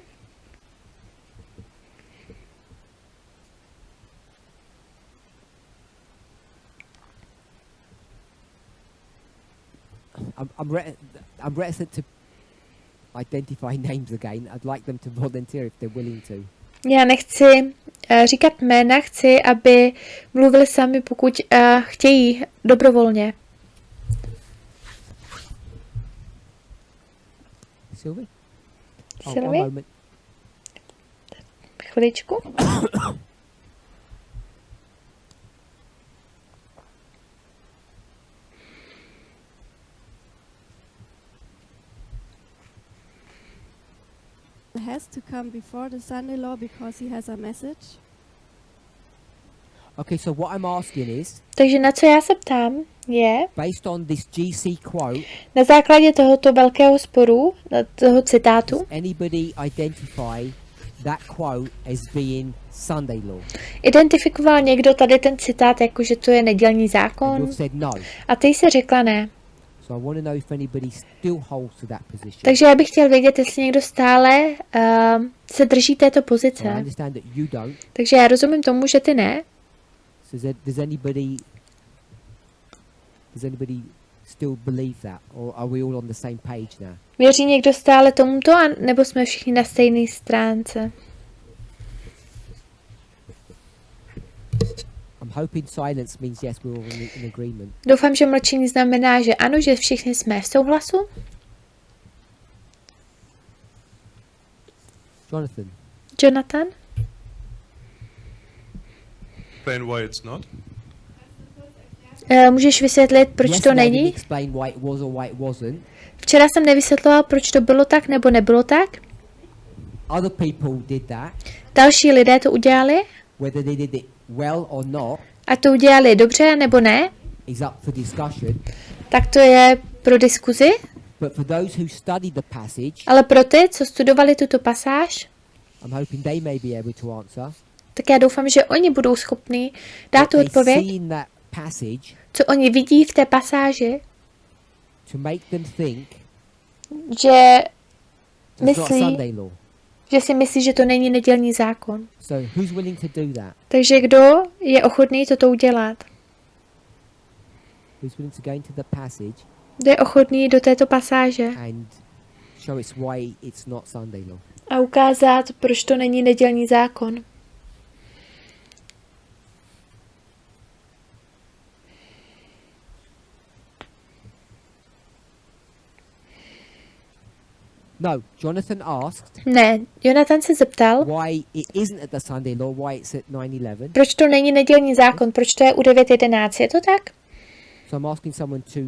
I'm reticent to identify names again. I'd like them to volunteer if they're willing to. Já nechci říkat jména, chci, aby mluvili sami, pokud chtějí dobrovolně. Sylvie? Sylvie? One moment. Chviličku. Has to come before the Sunday law because he has a message. Okay, so what I'm asking is, Takže na co já se ptám, je, based on this GC quote, na základě tohoto velkého sporu, toho citátu, does anybody identify that quote as being Sunday law? identifikoval někdo tady ten citát jako, že to je nedělní And zákon? you've said no. A ty jsi řekla ne. So I want to know if anybody still holds to that position. Takže já bych chtěl vědět, jestli někdo stále se drží této So I pozice. understand that you don't. Takže já rozumím tomu, že ty ne. So does anybody still believe that, or are we all on the same page now? Věří někdo stále tomuto, nebo jsme všichni na stejné stránce? I'm hoping silence means yes, we're all in agreement. Doufám, že mlčení znamená, že ano, že všichni jsme v souhlasu. Jonathan, Jonathan? Explain why it's not. Můžeš vysvětlit, proč to yesterday I didn't není? explain why it was or why it wasn't. Včera jsem nevysvětloval, proč to bylo tak nebo nebylo tak. Other people did that, Další lidé to udělali whether they did it well or not a to udělali dobře nebo ne, is up for discussion. tak to je pro diskuzi. But for those who studied the passage, Ale pro ty, co studovali tuto pasáž, I'm hoping they may be able to answer. tak já doufám, že oni budou schopni dát What tu they odpověď, see in that passage co oni vidí v té pasáži, to make them think že it's not myslí, Sunday law. že si myslí, že to není nedělní zákon. So who's willing to do that? Takže kdo je ochotný toto udělat? Who's willing to go into the passage Kdo je ochotný do této pasáže and show us why it's not Sunday law? a ukázat, proč to není nedělní zákon? No, Jonathan asked Ne, Jonathan se zeptal, why it isn't at the Sunday law, why it's at 9:11. proč to není nedělní zákon, proč to je u 9.11, je to tak? So I'm asking someone to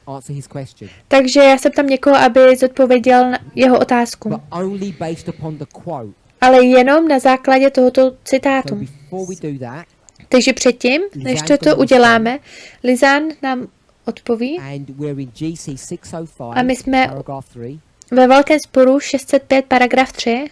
answer his question, Takže já se ptám někoho, aby zodpověděl na jeho otázku. but only based upon the quote. ale jenom na základě tohoto citátu. So before we do that, Takže předtím, než toto uděláme, Lizán nám odpoví and we're in GC 605, a my jsme paragraph 3. ve velkém sporu 605, paragraf 3.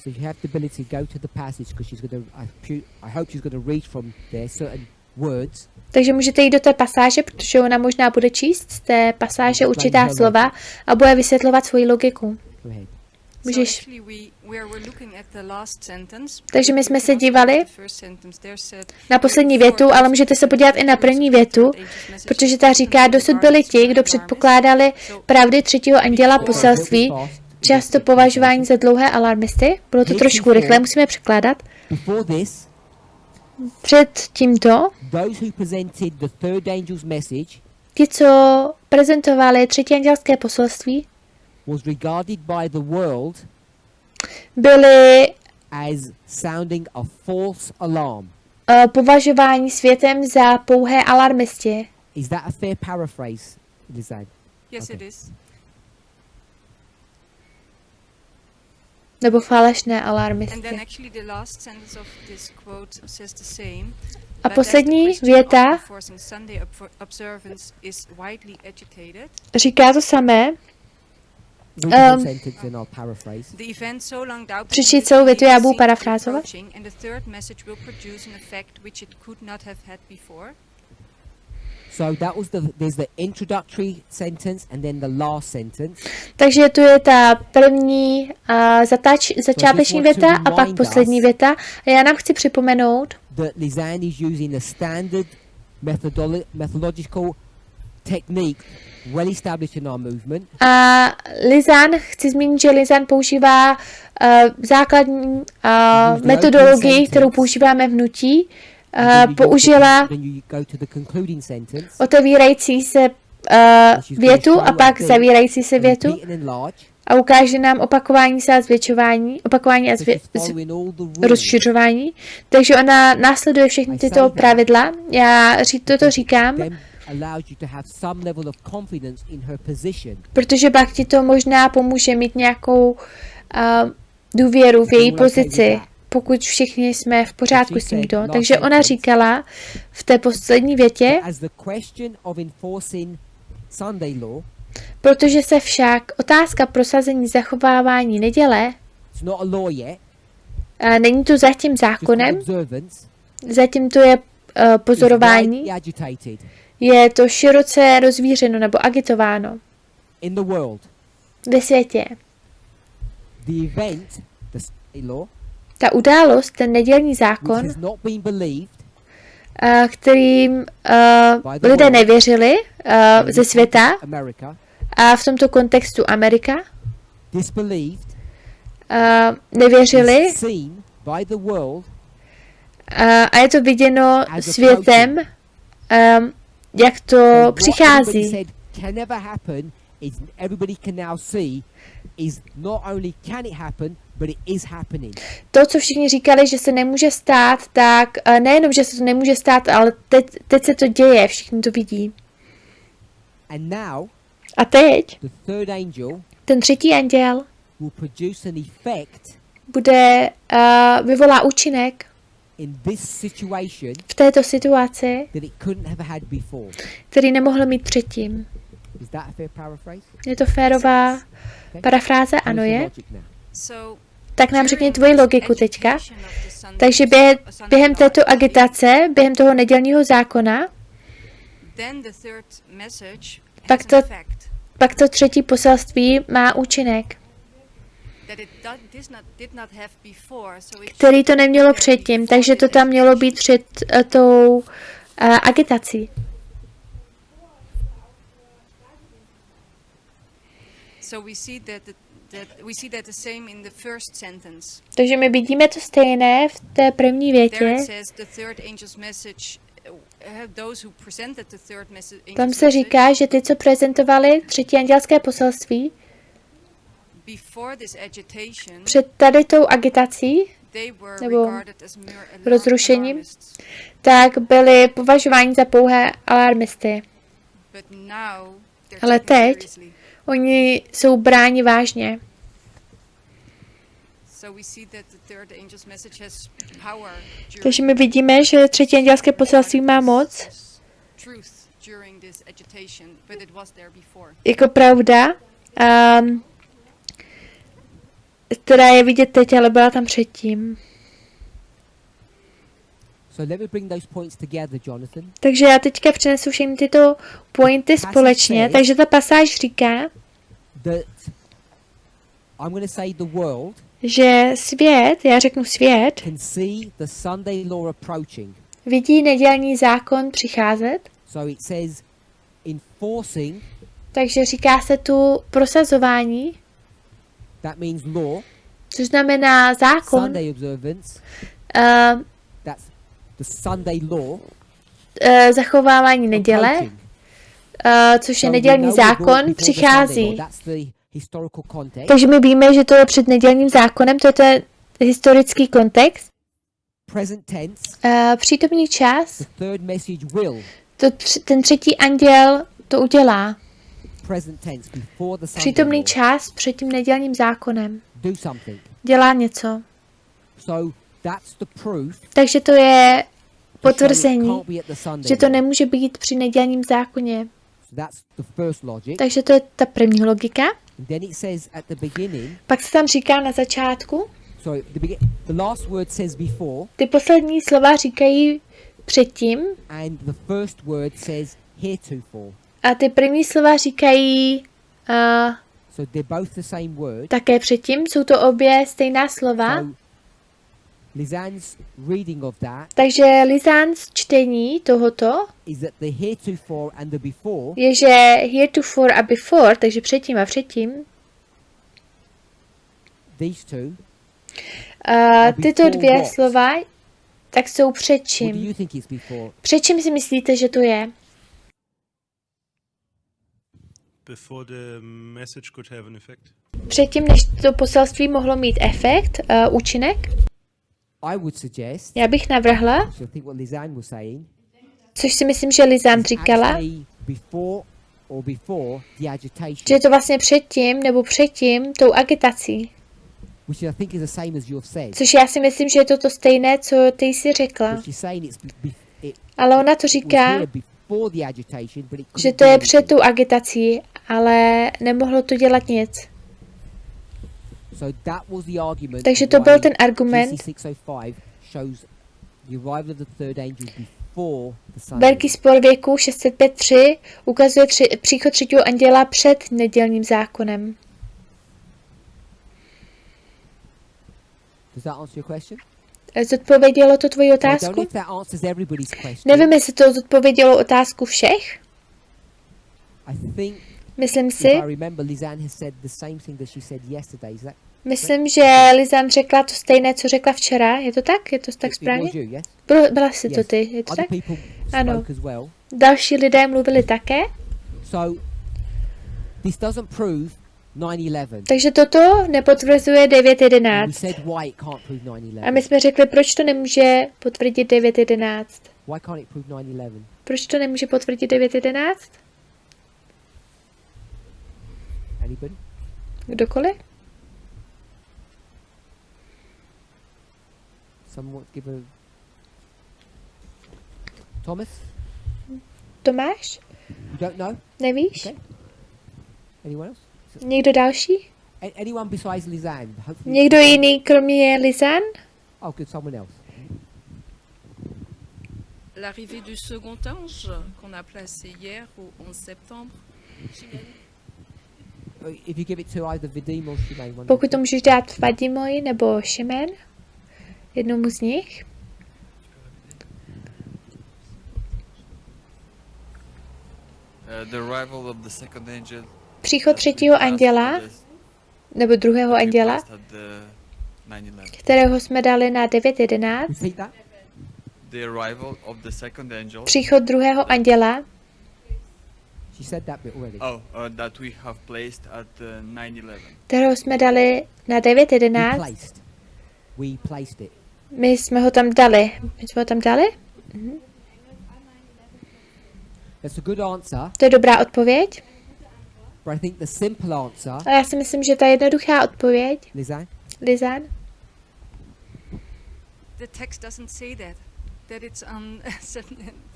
So you have the ability to go to the passage because she's going to, I hope she's going to read from there certain words. Takže můžete jít do té pasáže, protože ona možná bude číst z té pasáže určitá slova a bude vysvětlovat svoji logiku. Go ahead. Můžeš. Takže my jsme se dívali na poslední větu, ale můžete se podívat i na první větu, protože ta říká, dosud byli ti, kdo předpokládali pravdy třetího anděla poselství, často považování za dlouhé alarmisty. Bylo to trošku rychle, musíme překládat. Before this, Před tímto, those who presented the third angel's message ti, co prezentovali třetí andělské poselství, was regarded by the world byli as sounding a false alarm. považováni světem za pouhé alarmisti. Is that a fair paraphrase, Lizanne? Yes, Okay. it is. Nebo falešné And then alarmisty. actually the last sentence of this quote says the same. A poslední věta Sunday observance is widely agitated. říká to samé. Read the sentence and I'll paraphrase. The event so long doubted Přečíst celou větu, já budu parafrázovat. and the third message will produce an effect which it could not have had before. So that was there's the introductory sentence and then the last sentence. Takže tu je ta první začáteční věta a pak poslední věta. A já nám chci připomenout, That Lizanne is using a standard methodological technique well established in our movement. a Lizán, chci zmínit, že Lizán používá základní metodologii, kterou používáme v hnutí. Použila Then you go to the concluding sentence. otevírající se větu a pak zavírající se větu Repeat and enlarge, a ukáže nám opakování se a zvětšování, opakování a so she's following all the rules. rozšiřování. Takže ona následuje všechny tyto pravidla. Já toto říkám, Then allows you to have some level of confidence in her position. protože pak ti to možná pomůže mít nějakou důvěru v její pozici, pokud všichni jsme v pořádku s tímto. Takže ona říkala v té poslední větě, As the question of enforcing Sunday law, protože se však otázka prosazení zachovávání neděle, it's not a law yet, není to zatím just an zákonem, observance, zatím to je is pozorování, widely agitated je to široce rozvířeno nebo agitováno in the world. ve světě. The event, the Sunday law, Ta událost, ten nedělní which zákon, has not been believed kterým lidé nevěřili ze světa, America, a v tomto kontextu Amerika, disbelieved, nevěřili is seen by the world a je to viděno světem, jak to so what everybody přichází. said can never happen is everybody can now see is not only can it happen, but it is happening. To, co všichni říkali, že se nemůže stát, tak nejenom, že se to nemůže stát, ale teď se to děje, všichni to vidí. And now A teď the third angel ten třetí anděl will produce an effect vyvolá účinek in this situation v této situaci, that it couldn't have had before. který nemohl mít předtím. Is that a fair paraphrase? Je to férová parafráze? Ano What's the je. logic now? So Tak nám řekni tvoji logiku teďka. agitation of the Sunday- Takže během této agitace, během toho nedělního zákona, then the third message Pak has to- an effect pak to třetí poselství má účinek, that it did not have before, so it který to nemělo předtím, takže to tam mělo být před tou agitací. So we see that the same in the first sentence. Takže my vidíme to stejné v té první There větě. it says the third angel's message. Those who presented the third Tam se říká, že ty, co prezentovali třetí andělské poselství, before this agitation, před tady tou agitací, they were nebo regarded as mere rozrušením, alarmists. tak byli považováni za pouhé alarmisty. But now they're Ale taken teď seriously. oni jsou bráni vážně. Takže my vidíme, že třetí andělské poselství má moc jako pravda, která je vidět teď, ale byla tam předtím. So let me bring those points together, Jonathan. Takže já teďka přinesu všechny tyto pointy společně. Takže ta pasáž říká, That I'm going to say the world že svět, já řeknu svět, can see the Sunday law approaching. vidí nedělní zákon přicházet. So it says enforcing, Takže říká se tu prosazování, that means law, což znamená zákon, Sunday observance, that's the Sunday law, zachovávání neděle, approaching. Což je So we nedělní know the law zákon, before the Sunday přichází. law. That's the historical context. Takže my víme, že to je před nedělním zákonem, to je ten historický kontext. Present tense, Přítomný čas, the third message will. ten třetí anděl to udělá. Present tense, before the Sunday Přítomný law. čas před tím nedělním zákonem. Do something. Dělá něco. So that's the proof Takže to je to show it potvrzení, can't be at the Sunday že to law. nemůže být při nedělním zákoně. So that's the first logic. Takže to je ta první logika. And then it says at the beginning, Pak se tam říká na začátku, the last word says before, ty poslední slova říkají předtím and the first word says heretofore. a ty první slova říkají So they're both the same word. také předtím. Jsou to obě stejná slova. So Lizanne's reading of that Takže Lizans čtení tohoto is that the heretofore and the before je, že heretofore a before, takže předtím a předtím, these two. tyto dvě before what? slova, tak jsou What do předčím. you think it's before? Předčím si myslíte, že to je? Before the message could have an effect. Předtím, než to poselství mohlo mít efekt, účinek, I would suggest, já bych navrhla, so I think what Lizanne was saying, což si myslím, že Lizan is říkala, actually before the agitation, že je to vlastně předtím nebo předtím tou agitací. which I think is the same as you have said. Což já si myslím, že je to to stejné, co ty jsi řekla. But she's saying it Ale ona to was říká, here before the agitation, but it že couldn't to do je před anything. tou agitací, ale nemohlo to dělat nic. So that was the argument. Takže of to byl why ten argument. GC 605 shows the arrival of the third angel before the Sunday. Velký spor věku 605.3 ukazuje příchod třetího anděla před nedělním zákonem. Does that answer your question? Zodpovědělo to tvoji I don't know otázku? if that answers everybody's question. Nevím, jestli to zodpovědělo otázku všech. I think, Myslím if si, I remember, Lizanne has said the same thing that she said yesterday. Is that myslím, že Lizan řekla to stejné, co řekla včera. Je to tak? Je to tak it správně? was you, yes? Byla jsi to Yes. ty, je to Other tak? people Ano. spoke as well. Další lidé mluvili také. So this doesn't prove 9/11. Takže toto nepotvrzuje We 9.11. said why it can't prove 9/11. A my jsme řekli, proč to nemůže potvrdit 9.11. Why can't it prove 9/11? Proč to nemůže potvrdit 9.11? Anybody? Kdokoliv? Someone want to give a Thomas? Tomáš? You don't know? Nevíš? Okay. Anyone else? Někdo další? Anyone besides Lizanne? Hopefully. Někdo jiný kromě Lizan? Oh, good. Someone else. L'arrivée du second ange qu'on a placé hier au 11 septembre. If you give it to either Vidim or Shimei, one of Pokud to them. můžeš dát Vadimoji nebo Šimen, jednomu z nich. The arrival of the second angel Příchod třetího anděla, nebo druhého anděla, kterého jsme dali na 9.11. Repeat that. The arrival of the second angel. Příchod druhého anděla, She said that bit already. That we have placed at 9/11. kterého jsme dali na We 9.11. placed. We placed it. My jsme ho tam dali. That's a good answer, To je dobrá odpověď. but I think the simple answer, Ale já si myslím, že ta jednoduchá odpověď, Lizanne, Lizan, The text doesn't say that. That it's in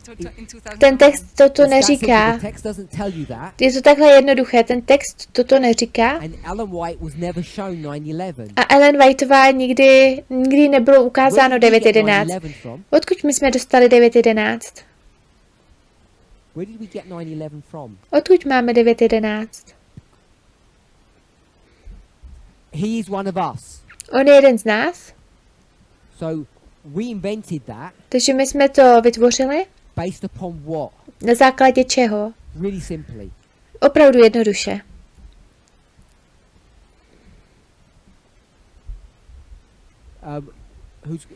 2000. Ten text toto It's that simple. neříká. The text doesn't tell you that. Je to takhle jednoduché, ten text toto neříká. And Ellen White was never shown 9/11. A Ellen Whiteová nikdy nebylo ukázáno Where did we get 9.11. 9/11 from? Odkud my jsme dostali 9.11? Where did we get 9/11 from? Odkud máme 9.11? He is one of us. On je jeden z nás, So we invented that takže my jsme to vytvořili. based upon what? Na základě čeho? Really simply. Opravdu jednoduše.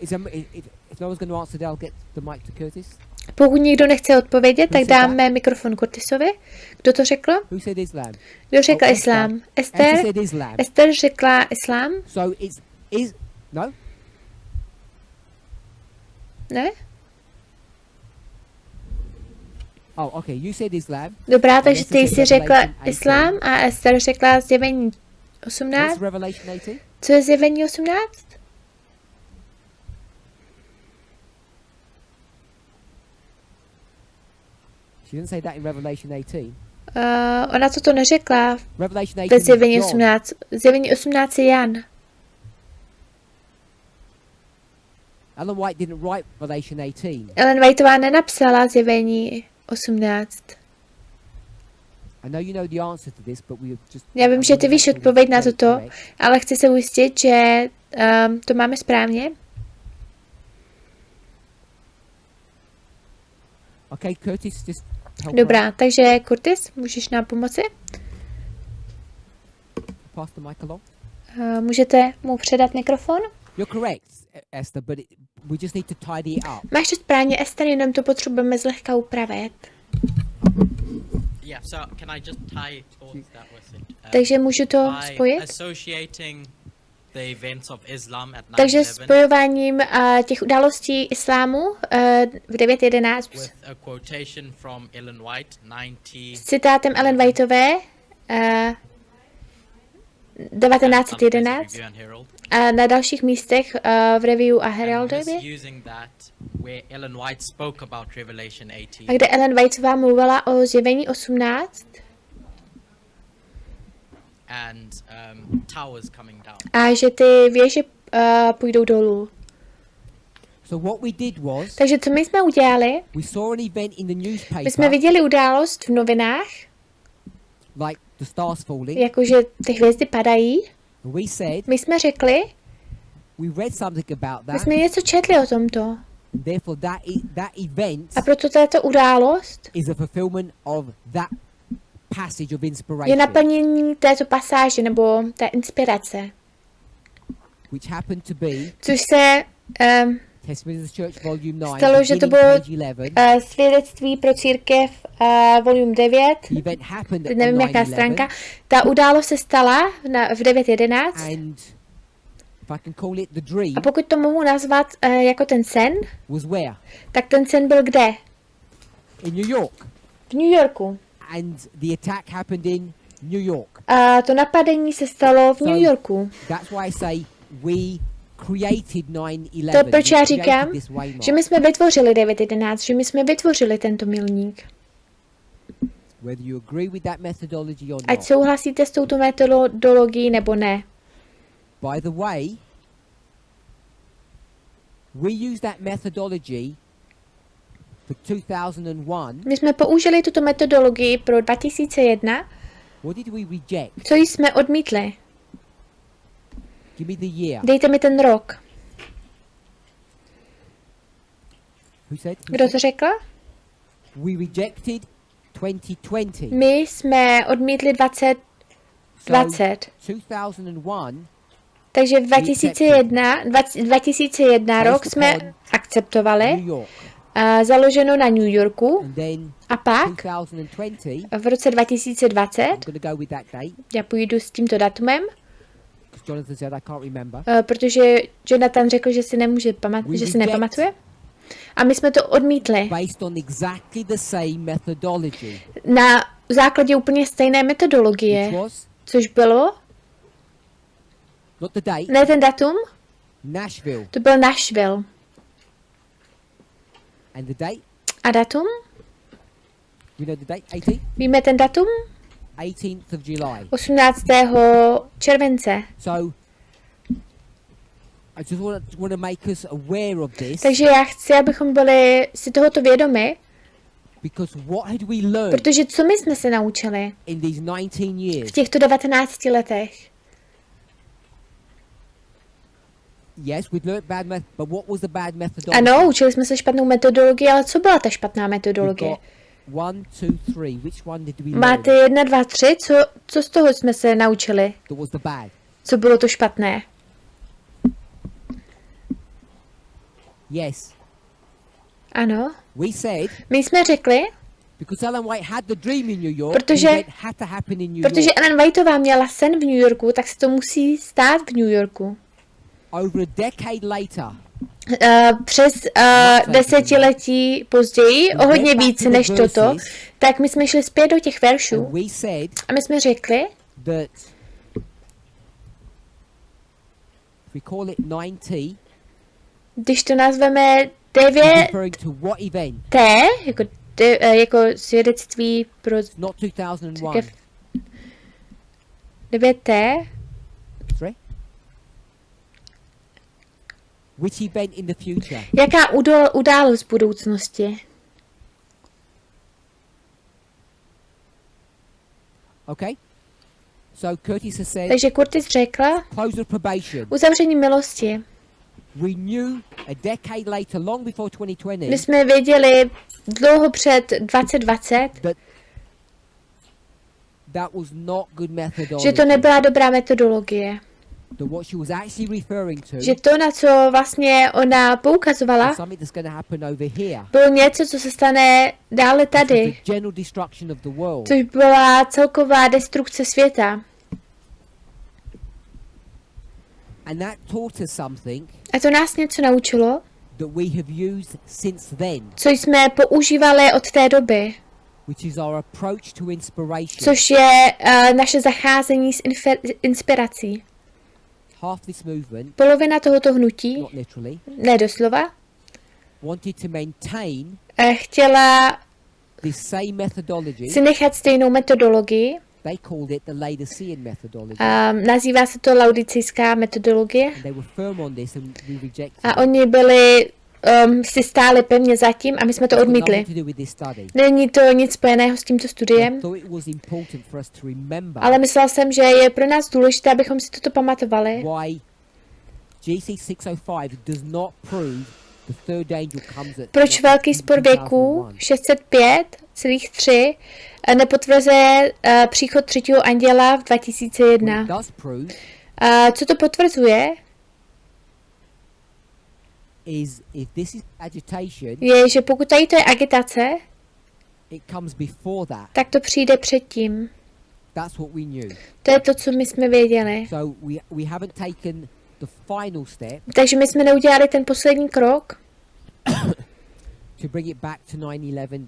If no one's going to answer, I'll get the mic to Curtis. Pokud nikdo nechce odpovědět, tak said that? dáme mikrofon Curtisovi. Kdo to řekl? Who said Islam? Kdo řekl Oh, islám? Esther Esther? said Islam. Esther řekla islám? So is no? Ne? Oh, okay. You said Islam. Dobrá, takže Esther ty said jsi řekla Revelation 18. islám a Esther řekla zjevení 18. What's Revelation 18? Co je zjevení 18? She didn't say that in Revelation 18. Ona to neřekla Revelation 18 ve is zjevení John. 18. Zjevení 18 je Jan. Ellen White didn't write Revelation 18. Ellen Whiteová nenapsala zjevení 18. I know you know the answer to this, but we just... Já vím, že ty víš odpověď na toto, ale chci se ujistit, že to máme správně. Okay, Curtis, just help Dobrá, takže Curtis, můžeš nám pomoci? pass the mic along. Můžete mu předat mikrofon? You're correct, Esther, but we just need to tidy it up. Máš to správně, Esther, jenom to potřebujeme zlehka upravit. Yeah, so can I just tie both that with it? Takže můžu to By spojit? associating the events of Islam at Takže 9/11 spojováním těch událostí islámu v 9.11 with a quotation from Ellen White, 90. s citátem Ellen Whiteové 1911 Review and Herald. a na dalších místech v Review a Heraldově, Misusing that where Ellen White spoke about Revelation 18. a kde Ellen Whiteová mluvila o zjevení 18 And towers coming down. a že ty věže půjdou dolů. So what we did was, Takže co my jsme udělali? we saw an event in the My jsme newspaper, viděli událost v novinách, like the stars falling, jakože ty hvězdy padají. and we said, My jsme řekli, we read something about my that, jsme něco četli o tomto. and therefore that event A proto tato událost is a fulfillment of that passage of je inspiration, naplnění této pasáže nebo té inspirace, which happened to be což se Testimony of the Church, Volume 9, stalo, že to beginning bylo page 11. svědectví pro církev volume 9. The event happened Teď on nevím, jaká 9/11, stránka. Ta událost se stala v 9.11. and if I can call it the dream, A pokud to mohu nazvat jako ten sen, was where? tak ten sen byl kde? In New York. V New Yorku. And the attack happened in New York. A to napadení se stalo v New Yorku. That's why I say we created 9/11. To je proč We já created říkám, this waymark. že my jsme vytvořili 9.11, že my jsme vytvořili tento milník. Whether you agree with that methodology or Ať not. souhlasíte s touto metodologií nebo ne. By the way, we use that methodology for 2001. My jsme použili tuto metodologii pro 2001. What did we reject? Co jsme odmítli? Give me the year. Dejte mi ten rok. Who said? Kdo to řekl? We rejected 2020. My jsme odmítli 2020. So 2001 Takže 2001 rok jsme akceptovali, New York. Založeno na New Yorku. And then A pak 2020, v roce 2020, I'm going to go with that date, já půjdu s tímto datumem, because Jonathan said I can't remember. protože Jonathan řekl, že si nemůže pamatovat, že si nepamatuje. A my jsme to odmítli Based on exactly the same methodology. na základě úplně stejné metodologie, Which was což bylo, not the date, ne ten datum, Nashville. to byl Nashville. And the date? A datum? We know the date? 18th? Víme ten datum? 18th of July. 18. července. So, I just want to make us aware of this. Takže já chci, abychom byli si tohoto vědomi, Because what had we learned protože co my jsme se naučili in these 19 years? v těchto 19 letech? Yes, we'd learned bad method, but what was the bad methodology? Ano, učili jsme se špatnou metodologii, ale co byla ta špatná We've metodologie? got 1, 2, 3. Which one did we learn? Máte 1, 2, 3, co z toho jsme se naučili? That was the bad. Co bylo to špatné? Yes. Ano. We said, My jsme řekli, because Ellen White had the dream in New York, Protože- the event had to happen in New York. protože Ellen Whiteová měla sen v New Yorku, tak se to musí stát v New Yorku. Over a decade later, Přes desetiletí později, o hodně víc než toto, tak my jsme šli zpět do těch veršů and we said a my jsme řekli, that if we call it 9T, když to nazveme it's 9T, referring to what event? jako svědectví pro Not 2001. církev. 9T, Sorry? Which event in the future? jaká událost v budoucnosti? Okay? So Curtis has said, Takže Curtis řekla, close of probation. uzavření milosti. We knew a decade later, long before 2020, My jsme věděli dlouho před 2020, that was not good methodology. že to nebyla dobrá metodologie. That what she was actually referring to Že to, na co vlastně ona poukazovala, is something that's going to happen over here. bylo něco, co se stane dále This is tady, the general destruction of the world. což byla celková destrukce světa. And that taught us something A to nás něco naučilo, that we have used since then, co jsme používali od té doby, which is our approach to inspiration. což je naše zacházení s inspirací. Half this movement, Polovina tohoto hnutí, not literally, ne doslova, wanted to maintain chtěla this same methodology. si nechat stejnou metodologii. They called it the Laodicean methodology. Nazývá se to laodicejská metodologie. And they were firm on this and we rejected A it. oni byli si stáli pevně zatím a my jsme to It's got odmítli. nothing to do with this study. Není to nic spojeného s tímto I studiem, thought it was important for us to remember ale myslel jsem, že je pro nás důležité, abychom si toto pamatovali. why GC 605 does not prove the third angel comes at Proč velký spor věků 605,3 nepotvrzuje příchod třetího anděla v What 2001. it does prove Co to potvrzuje, is if this is agitation, je, že pokud tady to je agitace, it comes before that. tak to přijde předtím. That's what we knew. To je to, co my jsme věděli. So we haven't taken the final step Takže my jsme neudělali ten poslední krok, to bring it back to 9/11.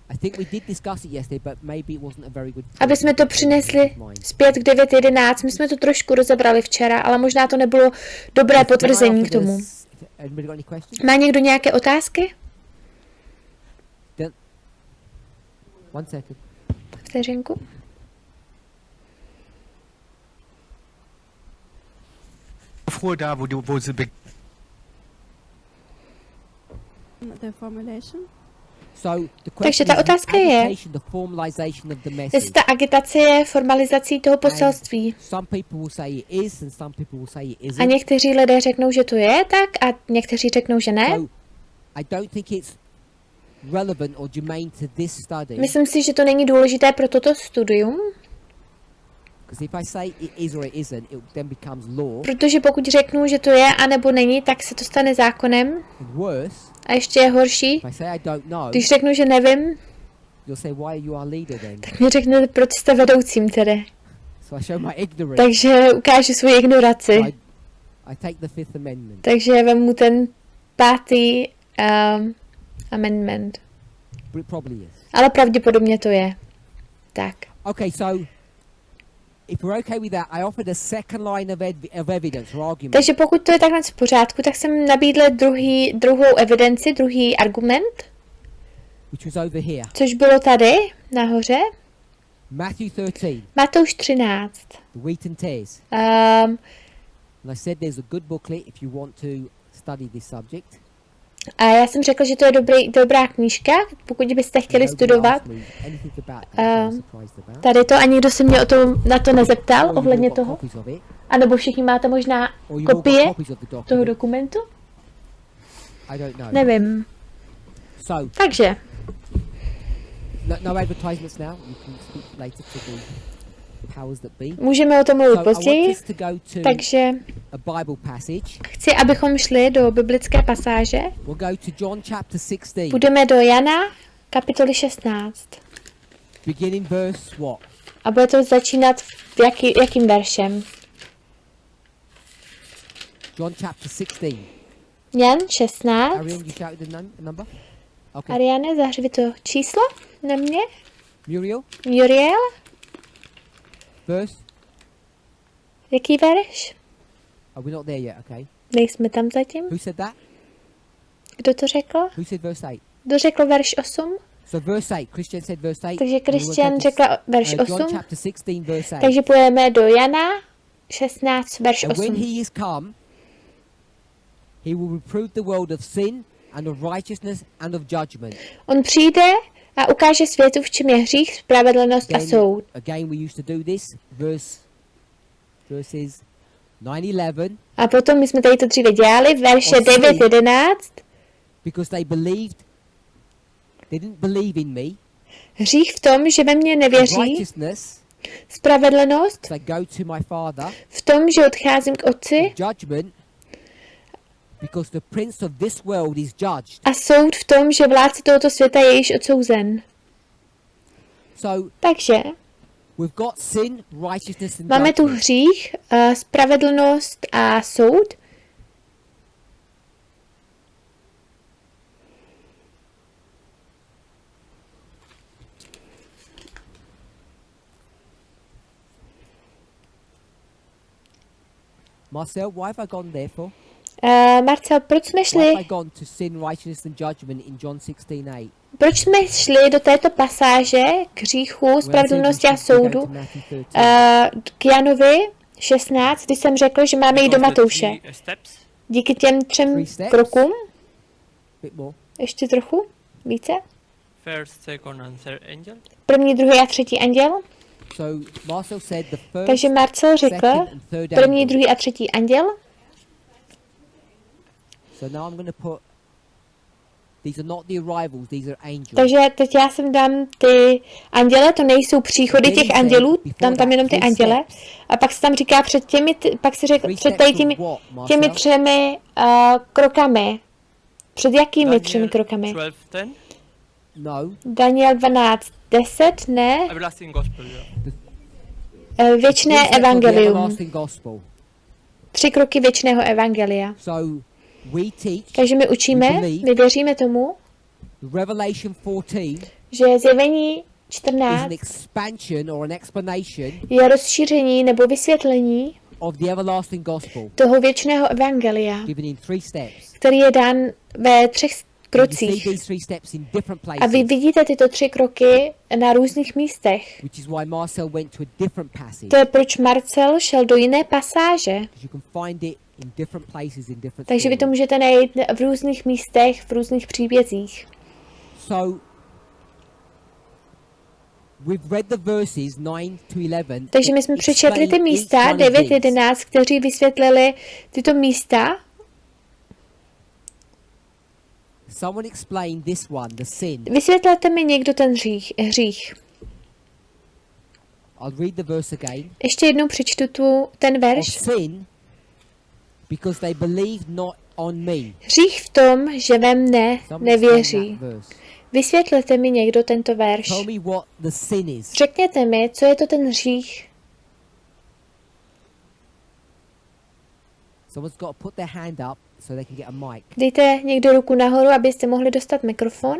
I think we did discuss it yesterday, but maybe it wasn't a very good. aby jsme to přinesli zpět k 9.11. My jsme to trošku rozebrali včera, ale možná to nebylo dobré potvrzení k tomu. Anybody got any questions? Má někdo nějaké otázky? One second. Vteřinku. Früher da, wo sie The formulation. So the Takže question ta is otázka je, agitation, the formalization of the message. jestli ta agitace je formalizací toho poselství. Some people will say it is, and some people will say it A isn't. někteří lidé řeknou, že to je tak, a někteří řeknou, že ne. So I don't think it's relevant or germane to this study. Myslím si, že to není důležité pro toto studium, Because if I say it is or it isn't, it then becomes law. protože pokud řeknu, že to je a nebo není, tak se to stane zákonem. And worse, A ještě je horší, if I say I don't know, když řeknu, že nevím, you'll say, why are you our leader then? tak mi řeknete, proč jste vedoucím tedy. So I show my ignorance. Takže ukážu svou ignoraci. I take the Fifth Amendment. Takže vemu ten 5. amendment. But it probably is. Ale pravděpodobně to je. Tak. Okay, so if we're okay with that, I offered a second line of evidence or argument. Takže pokud to je takhle v pořádku, tak jsem nabídl druhou evidenci, druhý argument, which was over here. což bylo tady, nahoře. Matthew 13. Matouš 13. The wheat and tares. And I said there's a good booklet if you want to study this subject. A já jsem řekl, že to je dobrá knížka, pokud byste chtěli studovat. Tady to a nikdo se mě na to nezeptal ohledně toho. A nebo všichni máte možná kopie toho dokumentu? Nevím. Takže. No advertisements now. You can speak later to the powers that be. Můžeme o tom mluvit později. Takže chci, abychom šli do biblické pasáže. Půjdeme do Jana, kapitoly 16. Beginning verse what? A bude to začínat jakým veršem? John chapter 16. Jan 16. Ariane, you shouted the number? Okay. Ariane, zahřivi to číslo na mě. Muriel? Verse? Jaký verš? Are we not there yet? Okay. Nejsme tam zatím. Who said that? Kdo to řekl? Who said verse 8? Kdo řekl verš 8? So verse 8. Christian said verse 8. Takže Christian řekl verš 8. John chapter 16 verse 8. Takže půjdeme do Jana 16 verš 8. And when he is come, he will reprove the world of sin and of righteousness and of judgment. On přijde a ukáže světu, v čem je hřích, spravedlnost a soud. Again we used to do this. Verses 9-11. A potom my jsme tady to dříve dělali, verše 9-11. Because they didn't believe in me. Hřích v tom, že ve mně nevěří. Spravedlnost v tom, že odcházím k Otci. Because the prince of this world is judged. A soud v tom, že vládce tohoto světa je již odsouzen. Takže we've got sin, righteousness and máme tu hřích, spravedlnost a soud. Marcel, why have I gone there for? Marcel, proč jsme šli? Proč jsme šli do této pasáže k hříchu, spravedlnosti a soudu k Janovi 16, když jsem řekl, že máme jít do Matouše? Díky těm 3 krokům? Ještě trochu? Více? První, druhý a třetí anděl? Takže Marcel řekl, první, druhý a třetí anděl. So now I'm going to put, these are not the arrivals, these are angels. Takže teď já sem dám ty anděle, to nejsou příchody těch andělů, tam jenom ty anděle. A pak se tam říká před těmi, pak se řekl před tady těmi 3 krokami. Před jakými 3 krokami? No. Daniel 12:10, ne? Věčné evangelium. 3 kroky věčného evangelia. Takže my učíme, my věříme tomu, že Zjevení 14 je rozšíření nebo vysvětlení toho věčného evangelia, který je dán ve 3 krocích. A vy vidíte tyto 3 kroky na různých místech. To je proč Marcel šel do jiné pasáže. Takže vy to můžete najít v různých místech, v různých příbězích. Takže my jsme přečetli ty místa 9-11, kteří vysvětlili tyto místa. Vysvětlete mi někdo ten hřích. Ještě jednou přečtu ten verš. Because they believed not on me. Hřích v tom, že ve mne nevěří. Vysvětlete mi někdo tento verš. Tell me what the sin is. Řekněte mi, co je to ten hřích. Someone's got to put their hand up so they can get a mic. Dejte někdo ruku nahoru, abyste mohli dostat mikrofon.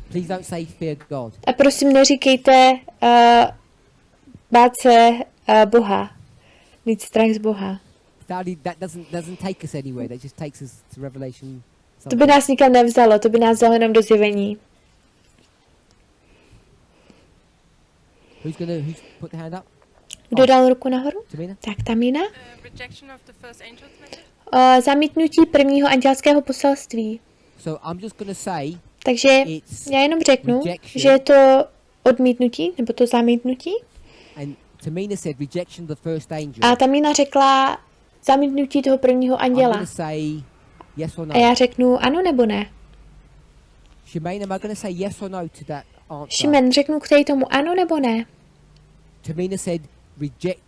Please don't say fear God. A prosím neříkejte bát se Boha. Mít strach z Boha. That doesn't take us anywhere. That just takes us to Revelation. To by nás nikam nevzalo, to by nás vzalo jenom do Zjevení. Who's put the hand up? Kdo dal ruku nahoru? Tamina? Tak, Tamina. Rejection of the first angel's message? Zamítnutí prvního andělského poselství. So I'm just gonna say. Takže já jenom řeknu, že je to odmítnutí, nebo to zamítnutí. And Tamina said rejection of the first angel. A Tamina řekla zamítnutí toho prvního anděla. I'm gonna say yes or no. A já řeknu ano nebo ne. Shemaine, am I gonna say yes or no to that answer? Šimen, řeknu k tomu ano nebo ne. Tamina said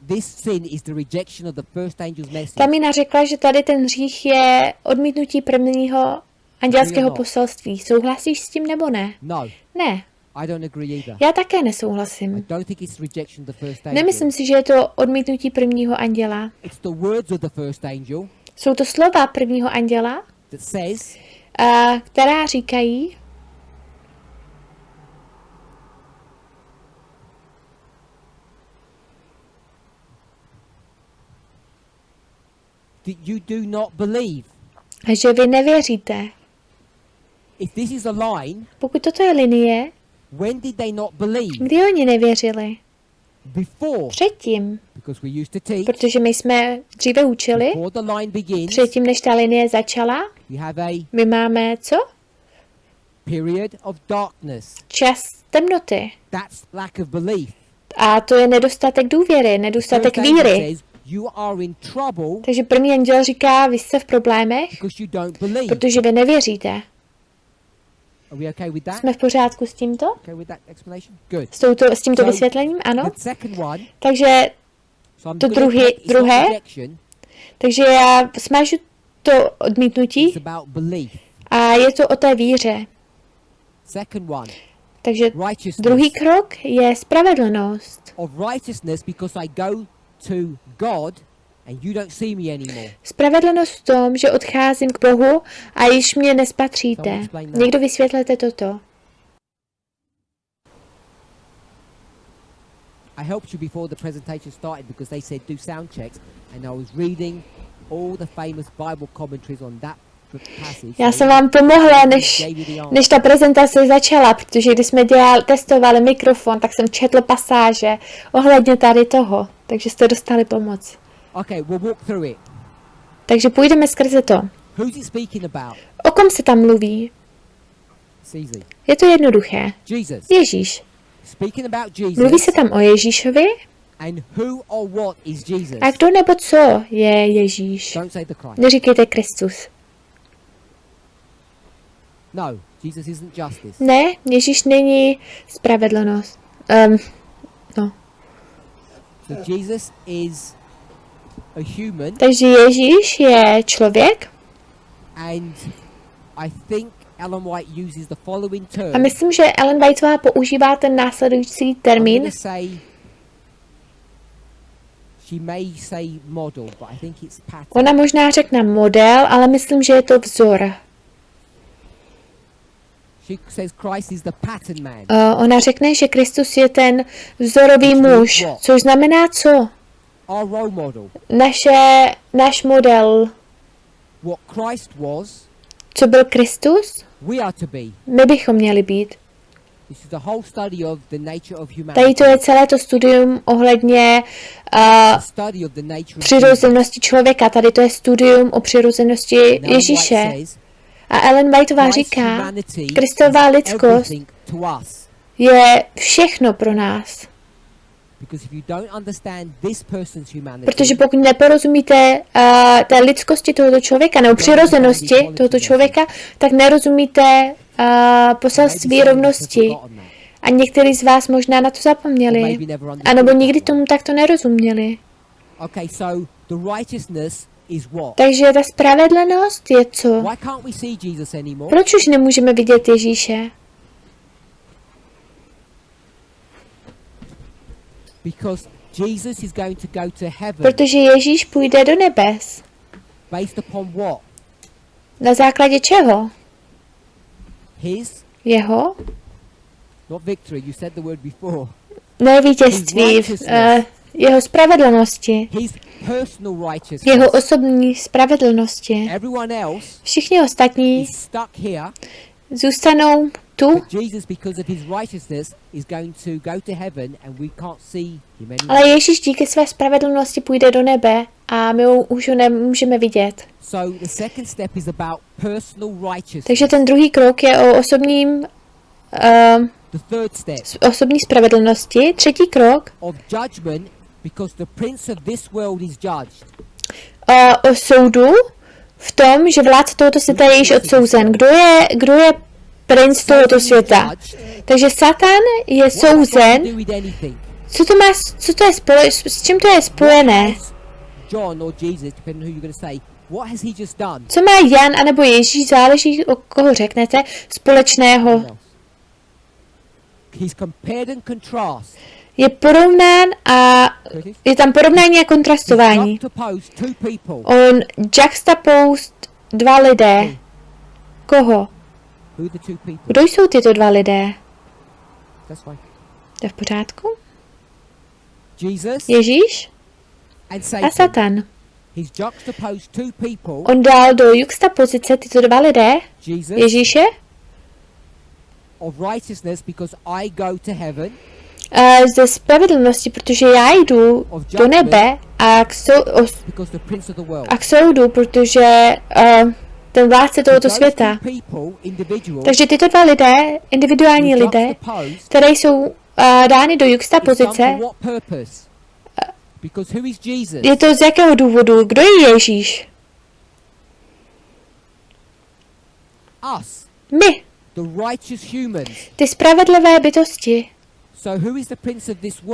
this sin is the rejection of the first angel's message. Tamina řekla, že tady ten hřích je odmítnutí prvního andělského poselství. Souhlasíš s tím nebo ne? No. Ne. I don't agree either. Já také nesouhlasím. I don't think it's rejection of the first angel. Nemyslím si, že je to odmítnutí prvního anděla. It's the words of the first angel. Jsou to slova prvního anděla, that says, která říkají, that you do not believe. Že vy nevěříte. If this is a line, pokud toto je linie, when did they not believe? Kdy oni nevěřili? Before. Předtím. Because we used to teach. Protože my jsme dříve učili. Before the line begins. Předtím, než ta linie začala. We have a my máme co? Period of darkness. Čas temnoty. That's lack of belief. A to je nedostatek důvěry, nedostatek víry. You are in trouble. Takže první anděl říká, vy jste v problémech, because you don't believe. Protože vy nevěříte. Are we okay with that? Jsme v pořádku s tímto? Okay with that explanation? Good. S tímto vysvětlením, ano. The second one, takže to druhé. Takže já smažu to odmítnutí. A je to o té víře. Second one. Takže druhý krok je spravedlnost. Of righteousness because I go to God and you don't see me anymore. Spravedlnost v tom, že odcházím k Bohu a již mě nespatříte. Někdo vysvětlete toto. I helped you before the presentation started because they said do sound checks and I was reading all the famous Bible commentaries on that passage. Já jsem vám pomohla, než ta prezentace začala, protože když jsme testovali mikrofon, tak jsem četl pasáže ohledně tady toho, takže jste dostali pomoc. Okay, we'll walk through it. Takže půjdeme skrze to. Who's it speaking about? O kom se tam mluví? Je to jednoduché. Jesus. Ježíš. Speaking about Jesus. Mluví se tam o Ježíšovi? And who or what is Jesus? A kdo nebo co je Ježíš? Don't say the Christ. Neříkejte Kristus. No, Jesus isn't justice. Ne, Ježíš není spravedlnost. No. So Jesus is a human. Takže Ježíš je člověk. And I think Ellen White uses the following term. A myslím, že Ellen Whiteová používá ten následující termín. She may say model, but I think it's pattern. Ona možná řekne model, ale myslím, že je to vzor. She says Christ is the pattern man. Ona řekne, že Kristus je ten vzorový muž, což znamená co? Our role model. Náš model. What Christ was. Co byl Kristus? We are to be. My bychom měli být. This is the whole study of the nature of humanity. Tady to je celé to studium ohledně přirozenosti člověka. Tady to je studium o přirozenosti Ježíše. A Ellen Whiteová říká, Kristová lidskost je všechno pro nás. Protože pokud neporozumíte té lidskosti tohoto člověka nebo přirozenosti tohoto člověka, tak nerozumíte poselství rovnosti. A někteří z vás možná na to zapomněli. A nebo nikdy tomu takto nerozuměli. Takže ta spravedlnost je co? Proč už nemůžeme vidět Ježíše? Protože Ježíš půjde do nebes. Na základě čeho? Jeho? Ne vítězství. jeho spravedlnosti, his personal righteousness. jeho osobní spravedlnosti. Everyone else Všichni ostatní is stuck here, zůstanou tu, but Jesus, because of his righteousness, is going to go to heaven and we can't see him anymore. ale Ježíš díky své spravedlnosti půjde do nebe a my už ho nemůžeme vidět. So the second step is about personal righteousness. Takže ten druhý krok je o The third step osobní spravedlnosti. Třetí krok of judgment, because the prince of this world is judged. o soudu v tom, že vládce tohoto světa je již odsouzen. Kdo je princ tohoto světa? Takže Satan je souzen. S čím to je spojené? John or Jesus, depending who you're going to say, what has he just done? Co má Jan anebo Ježíš, záleží o koho řeknete, společného? He's compared and contrast. Je porovnán a je tam porovnání a kontrastování. On juxtaposed dva lidé. Koho? Kdo jsou tyto dva lidé? To je v pořádku? Ježíš a Satan. On dal do juxtapozice tyto dva lidé, Ježíše, ze spravedlnosti, protože já jdu do nebe a k soudu, protože ten vládce tohoto světa. Takže tyto dva lidé, individuální lidé, které jsou dány do juxtapozice, je to z jakého důvodu? Kdo je Ježíš? My. Ty spravedlivé bytosti.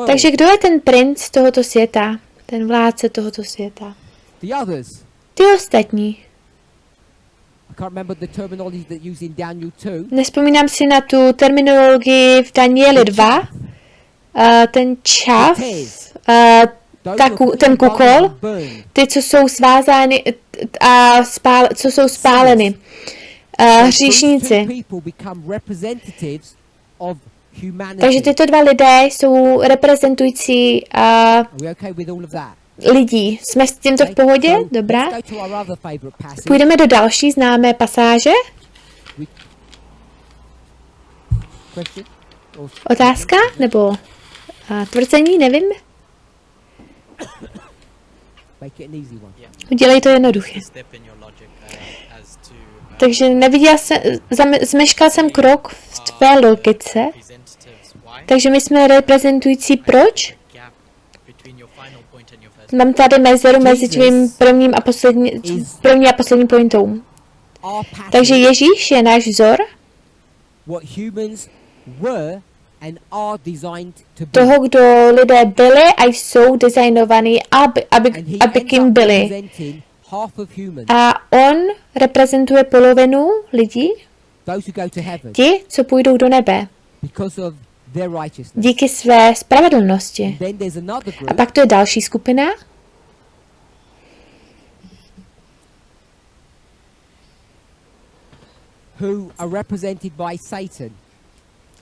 Takže kdo je ten princ tohoto světa? Ten vládce tohoto světa? Ty ostatní. Nespomínám si na tu terminologii v Danieli 2. Ten čav, ten kukol, ty, co jsou svázány a co jsou spáleny. Hříšníci. Takže tyto dva lidé jsou reprezentující lidí. Jsme s tímto v pohodě? Dobrá. Půjdeme do další známé pasáže. Otázka? Nebo tvrzení? Nevím. Udělej to jednoduše. Takže zmeškal jsem krok v tvé logice. Takže my jsme reprezentující proč? Mám tady mezeru mezi tvým první a posledním pointou. Takže Ježíš je náš vzor toho, kdo lidé byli a jsou designovaní, aby kým byli. A on reprezentuje polovinu lidí, ti, co půjdou do nebe, díky své spravedlnosti. A pak to je další skupina,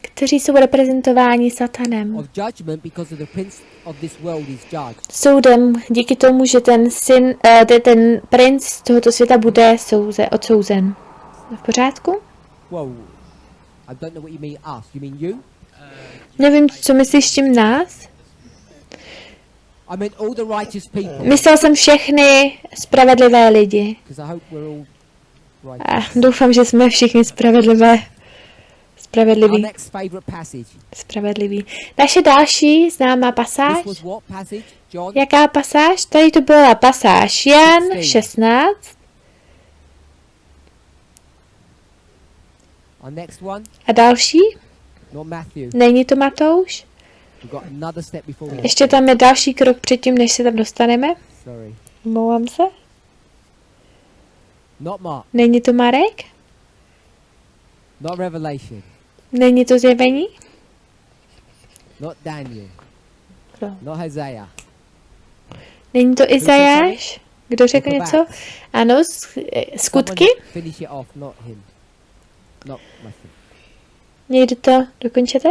kteří jsou reprezentováni Satanem. Soudem díky tomu, že ten princ tohoto světa bude odsouzen. V pořádku? Nevím, co myslíš tím nás? Myslel jsem všechny spravedlivé lidi. A doufám, že jsme všichni spravedliví. Naše další známá pasáž. Jaká pasáž? Tady to byla pasáž Jan 16. A další? Není to Matouš? Ještě tam je další krok předtím, než se tam dostaneme. Omlouvám se. Není to Marek? Není to Zjevení? Není to Izajáš? Kdo řekl něco? Ano, skutky? Někdo to dokončete?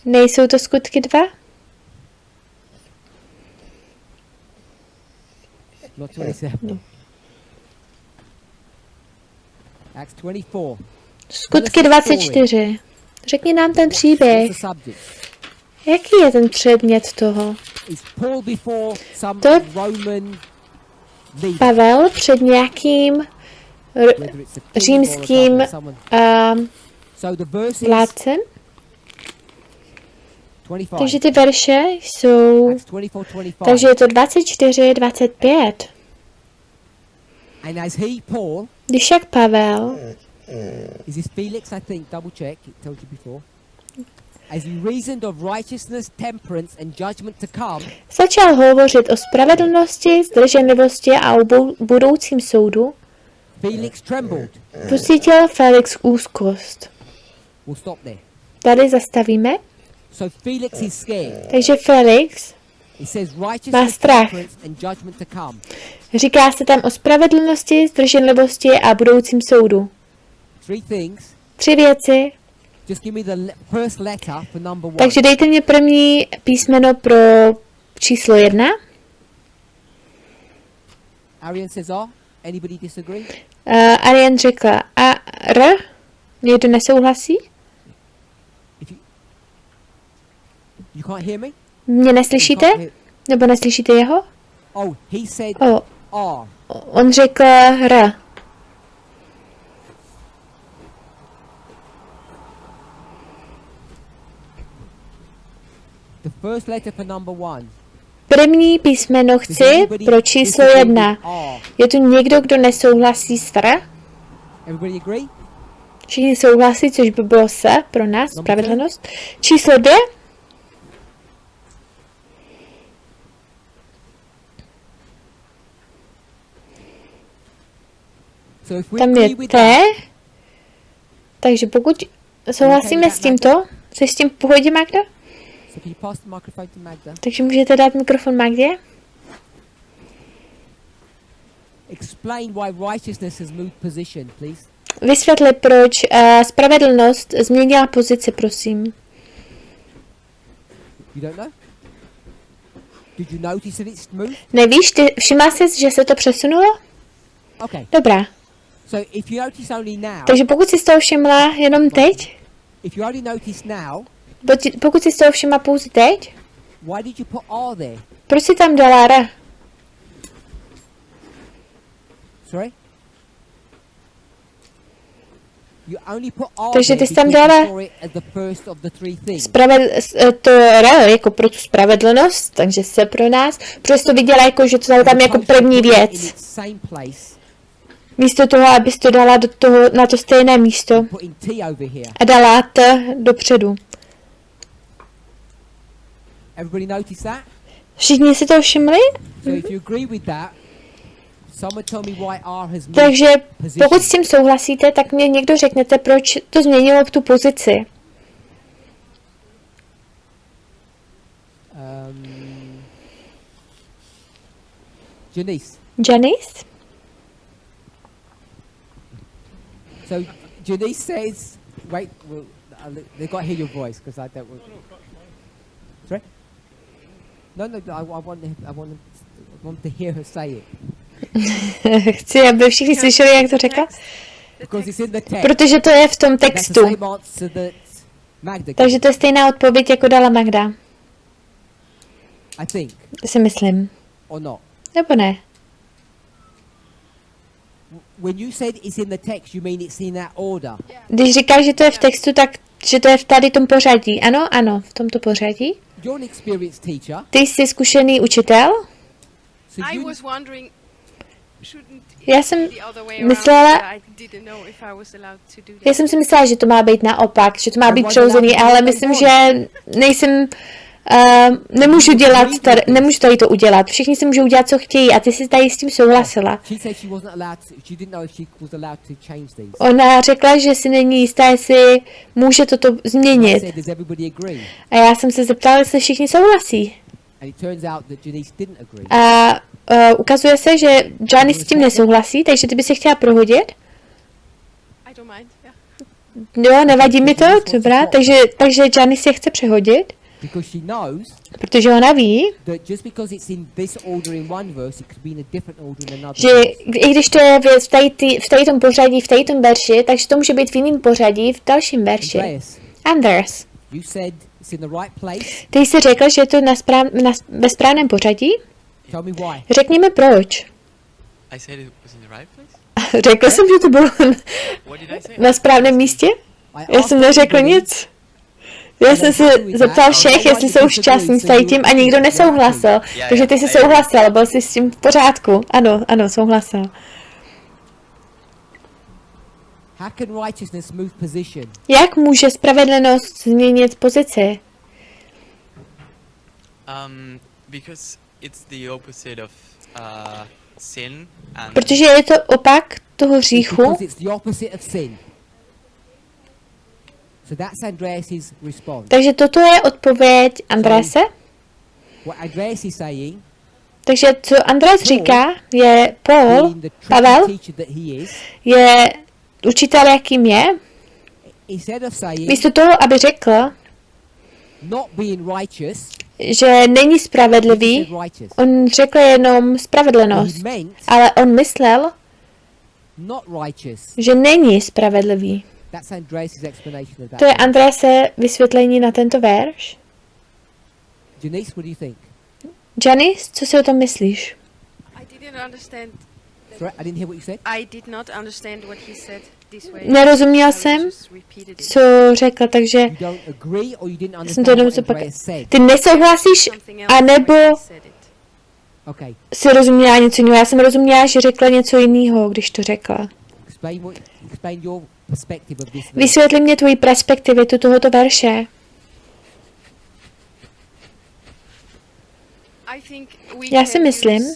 Nejsou to skutky 2? Not 27. Acts 24. Skutky 24. Řekni nám ten příběh. What's the subject? Jaký je ten předmět toho? Is Paul before some To je Roman leader? Pavel před nějakým Whether it's a king or a římským governor, someone. So the verses vládcem? 25. Takže ty verše jsou... Acts 24, 25. Takže je to 24, 25. And as he, Paul, Když jak Pavel, is this Felix, I think, double check, it told you before. As he reasoned of righteousness, temperance and judgment to come, začal hovořit o spravedlnosti, zdrženlivosti a o budoucím soudu, Felix trembled. pocítil Felix úzkost. We'll stop there. Tady zastavíme. So Felix is scared. Takže Felix, It says má righteousness, strach. temperance and judgment to come. Říká se tam o spravedlnosti, zdrženlivosti a budoucím soudu. Three things. 3 věci. Just give me the first letter for number 1. Takže dejte mě první písmeno pro číslo 1. Arian says R. Anybody disagree? Arian řekla A, R. Někdo nesouhlasí? You can't hear me? Mě You neslyšíte? can't hear- Nebo neslyšíte jeho? Oh, he said O, R. on řekl R. The first letter for number 1. První písmeno Does chci anybody pro číslo disagree 1. with R? Je tu někdo, kdo nesouhlasí s R? Everybody agree? Všichni souhlasí, což by bylo se pro nás, spravedlnost. Číslo 2. So if we Tam agree je with T. that, Takže pokud souhlasíme s tímto, jsi s tím v pohodě, Magda? so can you pass the microphone to Magda? Takže můžete dát mikrofon Magdě. Explain why righteousness has moved position, please. Vysvětli, proč spravedlnost změnila pozici, prosím. You don't know? Did you notice that it's moved? Nevíš, ty všimla jsi, že se to přesunulo? Okay. Dobrá. So if you notice only now, Takže pokud jsi z toho všimla jenom teď, if you only notice now, pokud jsi z toho všimla pouze teď, why did you put R there? proč jsi tam dala R? Sorry? You only put R Takže ty there jsi tam because dala you saw it as the first of the three things. to R jako pro tu spravedlnost, takže se pro nás, protože jsi to viděla jako, že to je tam jako první In věc. its same place, Místo toho, abys to dala do toho, na to stejné místo putting T over here. a dala T dopředu. Everybody notice that? Všichni si to všimli? So if you agree with that, someone tell me why R has moved Takže position. pokud s tím souhlasíte, tak mě někdo řeknete, proč to změnilo v tu pozici. Janice. Janice? So Janice says, wait, well, they've got to hear your voice because I don't. Sorry? No, I want to hear her say it. Chci, aby všichni slyšeli, jak to řekla. Because it's in the text. Protože to je v tom That's the textu. same answer that Magda gave, Takže to je stejná odpověď, jako dala Magda. I think, Si myslím. or not. Nebo ne? When you said it's in the text, you mean it's in that order. Když říkáš, že to je v textu, tak že to je v tady tom pořadí. Ano, ano, v tomto pořadí. You're an experienced teacher, Ty jsi zkušený učitel. so I you was wondering, shouldn't Já jsem the other way myslela- around, that I didn't know if I was allowed to do Já that. jsem si myslela, že to má být naopak, že to má být přehozený, ale myslím, že nejsem, nemůžu tady to udělat. Všichni si můžou udělat, co chtějí a ty jsi tady s tím souhlasila. She said she wasn't allowed to, she didn't know if she was allowed to change these. Ona řekla, že si není jistá, jestli může toto I změnit. said, does everybody agree? A já jsem se zeptala, jestli všichni souhlasí. And it turns out that Janice didn't agree. A ukazuje se, že Janice s tím nesouhlasí, takže ty by si chtěla prohodit. I don't mind, yeah. Jo, nevadí mi to, dobrá, takže Janice se chce přehodit. Because she knows protože ona ví, that just because it's in this order in one verse, it could be in a different order in another že verse. i když to je v tom pořadí, v tom verši, takže to může být v jiném pořadí, v dalším verši. Andreas, Anders, you said it's in the right place. ty jsi řekl, že je to ve správném pořadí? Tell me why. Řekni mi proč. I said it was in the right place? Řekl jsem, že to bylo What did I say? na správném místě? Já jsem neřekl nic. Já jsem se zeptal všech, jestli jsou šťastní s tady tím a nikdo nesouhlasil. Takže ty jsi souhlasil, byl jsi s tím v pořádku. Ano, ano, souhlasil. How can righteousness move position? Jak může spravedlnost změnit pozici? Because it's the opposite of sin and Protože je to opak toho hříchu. Because it's the opposite of sin. So that's Andreas's response. Takže toto je odpověď Andrese. What Andreas is saying, Takže co Andreas říká, je Paul, being the Pavel, tricky teacher that he is, je učitel, jakým je. instead of saying Místo toho, aby řekl, not being righteous, že není he spravedlivý, said righteous. on řekl jenom spravedlnost. He meant Ale on myslel, not righteous. že není spravedlivý. That's Andreas's explanation of that. To je Andrease vysvětlení na tento verš. Janice, what do you think? Janice, co si o tom myslíš? I didn't understand. Sorry, I didn't hear what you said. I did not understand what he said this way. Nerozuměl I jsem, just repeated it. co řekl, takže You don't agree or you didn't jsem to understand jenom what zopak. Andreas said. Ty nesouhlasíš, Something else anebo when he said it. Okay. si rozuměla něco jiného. Já jsem rozuměla, že řekla něco jiného, když to řekla. Explain your perspective of this verse. Vysvětli mě tvoji perspektivitu tohoto verše. I think we Já si can myslím, use,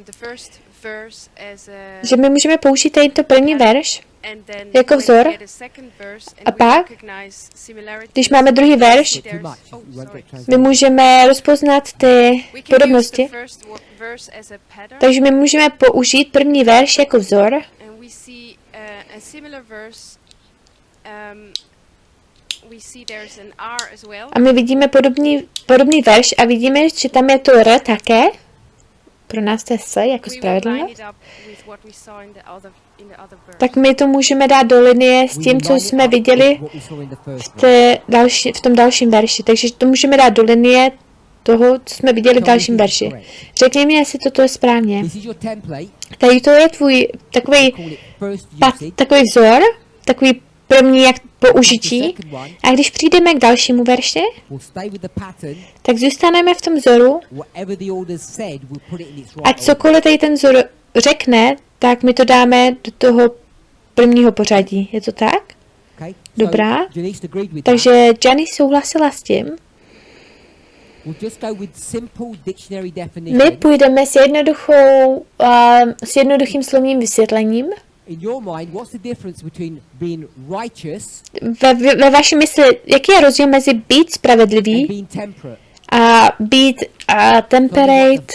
the first verse as a že my můžeme použít tento první verš and then jako when vzor, we get a second verse and a we pak, recognize similarities, když máme druhý verš, Too there's- much. oh, You won't sorry. get my translated. můžeme rozpoznat ty We can use the podobnosti. first verse as a pattern, Takže my můžeme použít první verš jako vzor and we see a similar verse. We see there's an R as well. a my vidíme podobný verš a vidíme, že tam je to R také. Pro nás to je S jako We will line spravedlnost. it up with what we saw in the other verse. Tak my to můžeme dát do linie s We tím, will co line it jsme up viděli with what we saw in the first verse. v tom dalším verši. Takže to můžeme dát do linie toho, co jsme viděli v dalším verši. Řekni mi, jestli toto je správně. This is your template. Tady to je tvůj takový, Call it first usage. takový vzor, takový první jak The použití. second one A když přijdeme k dalšímu verši, will stay with the pattern. tak zůstaneme v tom vzoru Whatever the order said, we'll put it in its right a order. cokoliv tady ten vzor řekne, tak my to dáme do toho prvního pořadí. Je to tak? Okay? Dobrá. So Janice agreed with that. Takže Janice souhlasila s tím. We'll just go with simple dictionary My definition. půjdeme s jednoduchým slovním vysvětlením. In your mind, what's the difference between being righteous Ve vaší mysli, jaký je rozdíl mezi být and spravedlivý being temperate? a být temperate?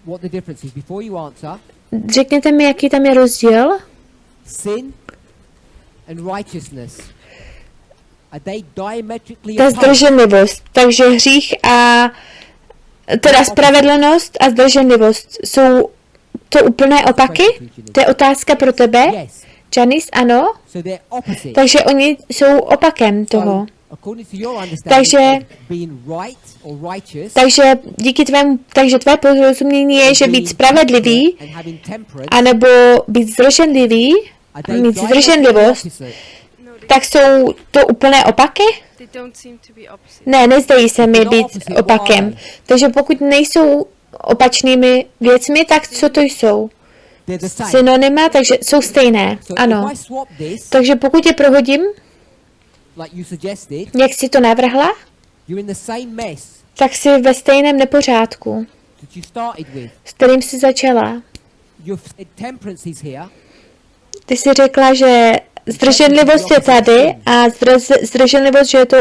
What the difference is? Before you answer, Řekněte mi, jaký tam je rozdíl. sin and righteousness, are they diametrically Ta opposed? zdrženlivost. Takže hřích a teda spravedlnost a zdrženlivost jsou to úplné opaky? To je otázka pro tebe. Yes. Janice, ano. So they're opposite. Takže oni jsou opakem toho. So, according to your understanding Takže- of being right or righteous, Takže díky takže tvé porozumění je, že být being spravedlivý, temperate and having temperance, anebo být zdrženlivý are a they mít diametrically zdrženlivost, opposite? No, tak jsou to úplné opaky? they don't seem to be opposite. Ne, nezdají se mi Not být opposite, what opakem. are they? Takže pokud nejsou opačnými věcmi, tak co to jsou? They're the same. Synonyma, takže jsou stejné. So Ano. if I swap this, Takže pokud je prohodím, like you suggested, jak si to navrhla, you're in the same mess tak si ve stejném nepořádku, that you started with. s kterým si začala. You've said temperance is here, Ty jsi řekla, že zdrženlivost je tady a zdrženlivost, že je to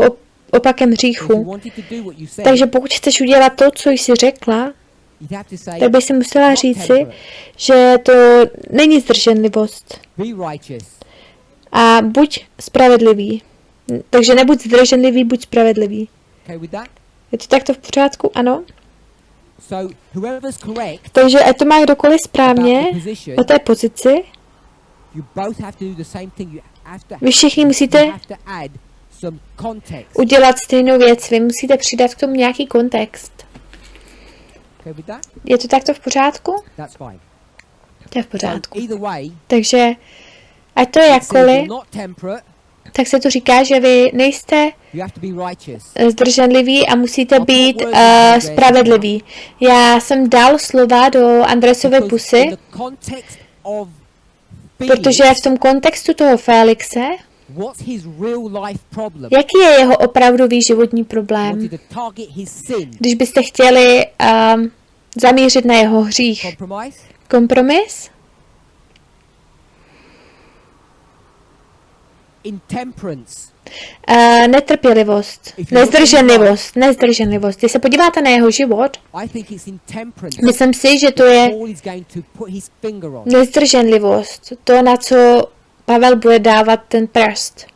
opakem so if you hříchu. wanted to do what you said, Takže pokud chceš udělat to, co jsi řekla, you'd have to say, tak by si musela not říci, temperate, že to není zdrženlivost. be righteous. A buď spravedlivý. Takže nebuď zdrženlivý, buď spravedlivý. Okay with that? Je to takto v pořádku? Ano. So whoever's correct Takže ať to má kdokoliv správně about the position, o té pozici, you both have to do the same thing. You have to, vy všichni musíte you have to add some context. udělat stejnou věc. Vy musíte přidat k tomu nějaký kontext. Okay with that? Je to takto v pořádku? That's fine. To je v So pořádku. either way, Takže ať to je it says you're jakkoliv, not temperate, tak se tu říká, že vy nejste you have to be righteous. zdrženliví a musíte být spravedliví. Já jsem dal slova do Andresovy Because pusy, in the context of protože v tom kontextu toho Felixe, what's his real life problem? jaký je jeho opravdový životní problém? Wanted to target his sin. Když byste chtěli zamířit na jeho hřích. Compromise? Kompromis? Intemperance. Netrpělivost, nezdrženlivost. Když se podíváte na jeho život, I think it's intemperance. myslím si, že to je Paul is going to put his finger on. nezdrženlivost. To, na co Pavel bude dávat ten prst.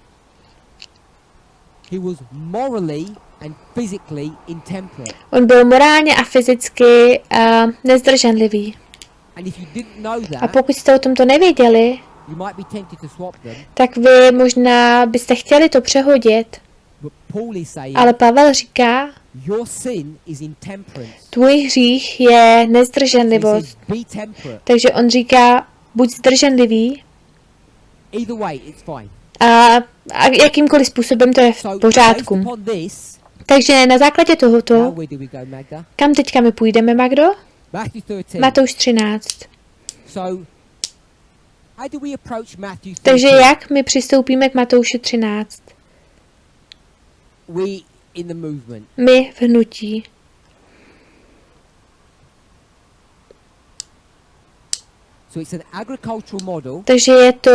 He was morally and physically intemperate. On byl morálně a fyzicky nezdrženlivý. And if you didn't know A that, pokud jste o tomto nevěděli, you might be tempted to swap them. tak vy možná byste chtěli to přehodit. But Paul is saying, Ale Pavel říká, your sin is intemperance. tvůj hřích je So he nezdrženlivost. says, be temperate. Takže on říká, buď zdrženlivý Either way, it's fine. a jakýmkoliv způsobem to je v So based pořádku. upon this, Takže na základě now tohoto, where do we go, Magda? kam teďka my půjdeme, Magdo? Matthew 13. Matouš 13. So, how do we approach Matthew 13? Takže jak my přistoupíme k Matouši 13? We in the movement. My v hnutí. So it's an agricultural model. Takže je to,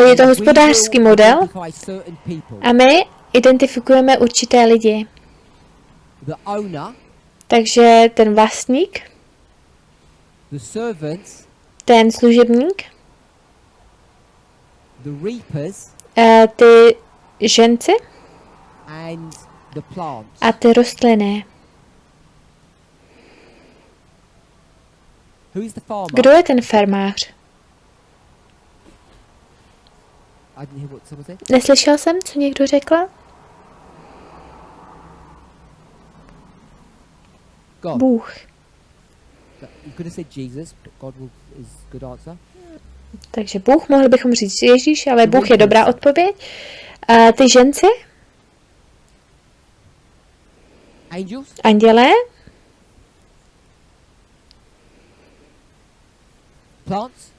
je to hospodářský model Identify certain people. a my identifikujeme určité lidi. The owner, Takže ten vlastník, the servants, ten služebník, the reapers, ty ženci and the plants. a ty rostliny. Who is the farmer? Kdo je ten farmář? I didn't hear what someone said. Neslyšel jsem, co někdo řekl? God. Bůh. You could have said Jesus, but God is a good answer. Takže Bůh, mohli bychom říct Ježíš, ale Bůh je dobrá odpověď. A ty ženci, Angels, andělé, plants,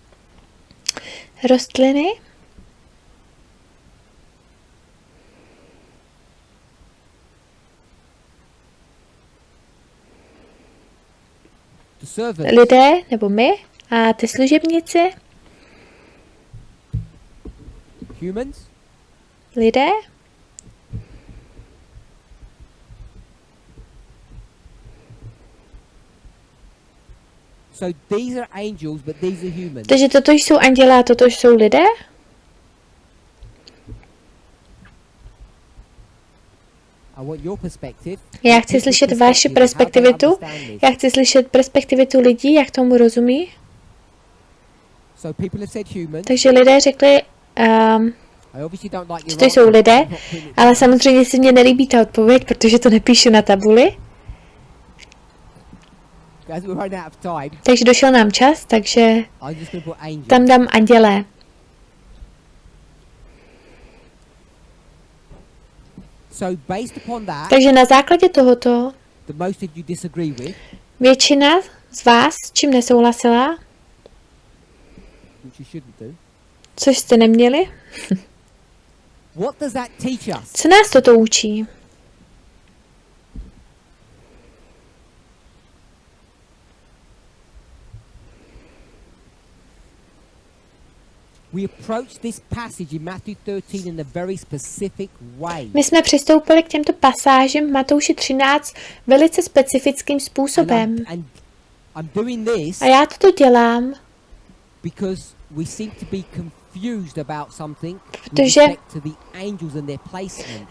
rostliny, the servants, lidé, nebo my, a ty služebníci, humans, lidé, so these are angels, but these are humans. takže toto jsou andělé a toto jsou lidé. I want your perspective. Já chci slyšet vaši perspektivitu, já chci slyšet perspektivitu lidí, jak tomu rozumí. So people have said humans. Takže lidé řekli, I obviously don't like že your to jsou answer, lidé, I'm not putting it ale down. samozřejmě si mě nelíbí ta odpověď, protože to nepíšu na tabuli. As we're running out of time, Takže došel nám čas, takže I'm just going to put angels. tam dám andělé. So based upon that, Takže na základě tohoto the most of you disagree with, většina z vás s čím nesouhlasila, which you shouldn't do. což jste neměli. What does that teach us? Co nás toto učí? We approach this passage in Matthew 13 in a very specific way. My jsme přistoupili k těmto pasážím v Matouši 13 velice specifickým způsobem. And I'm doing this A já toto dělám, because we seem to be confused Protože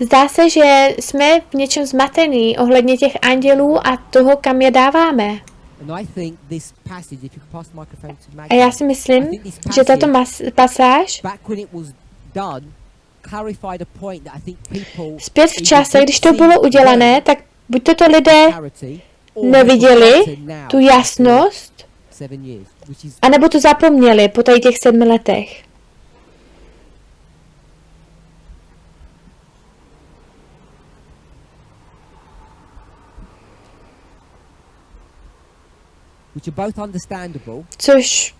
zdá se, že jsme v něčem zmatení ohledně těch andělů a toho, kam je dáváme. A já si myslím, že tato pasáž zpět v čase, když to bylo udělané, tak buď to lidé neviděli tu jasnost, anebo to zapomněli po tady těch 7 letech. Což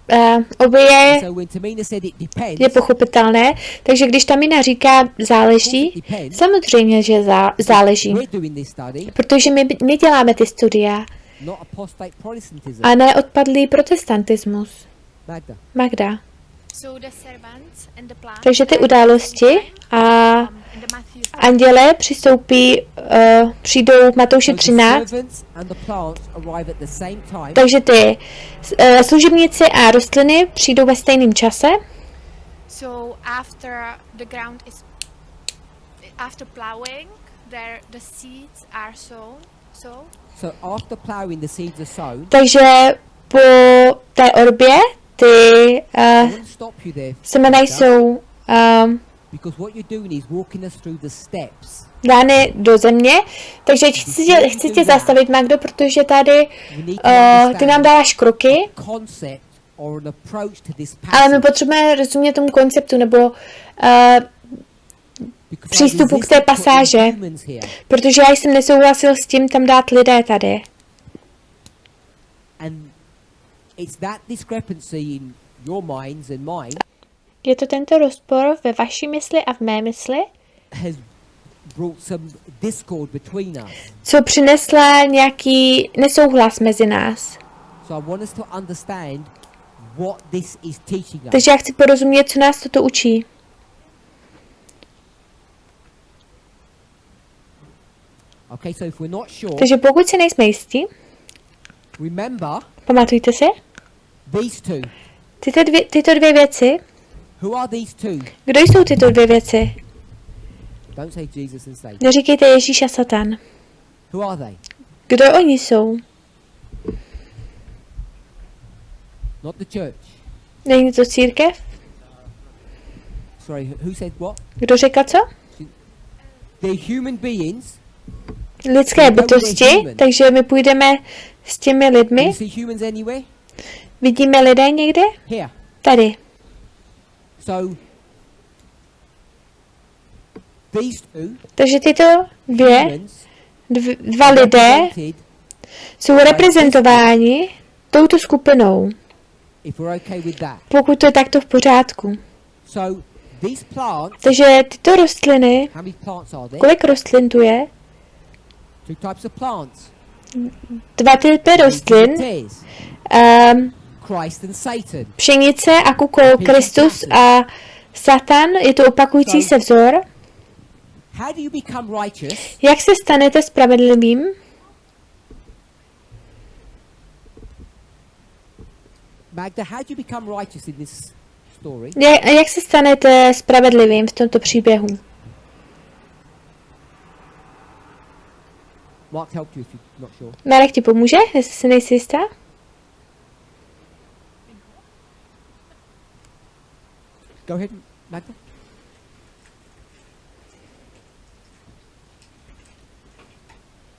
obě je pochopitelné, takže když Tamina říká záleží, samozřejmě, že záleží, protože my děláme ty studia a ne odpadlý protestantismus. Magda. Takže ty události a anděle přijdou v Matouši 13, takže ty služebníci a rostliny přijdou ve stejném čase. Takže po té orbě ty semena jsou dány do země, takže chci tě zastavit, Magdo, protože tady ty nám dáváš kroky, ale my potřebujeme rozumět tomu konceptu nebo přístupu k té pasáže, protože já jsem nesouhlasil s tím tam dát lidé tady. Je to tento rozpor ve vaší mysli a v mé mysli, co přinesla nějaký nesouhlas mezi nás. Takže já chci porozumět, co nás toto učí. Takže pokud si nejsme jistí, pamatujte si, tyto dvě věci, kdo jsou tyto dvě věci? Neříkejte Ježíš a Satan. Kdo oni jsou? Není to církev? Kdo řekl co? Lidské bytosti, takže my půjdeme s těmi lidmi. Vidíme lidé někde? Tady. Takže tyto dva lidé jsou reprezentováni touto skupinou. Pokud to je takto v pořádku. Takže tyto rostliny, kolik rostlin tu je? 2 typy rostlin. Pšenice a kukol, Kristus a Satan, je to opakující se vzor. Jak se stanete spravedlivým? Jak se stanete spravedlivým v tomto příběhu? Marek ti pomůže, jestli se nejsi jistá? Go ahead, Magda.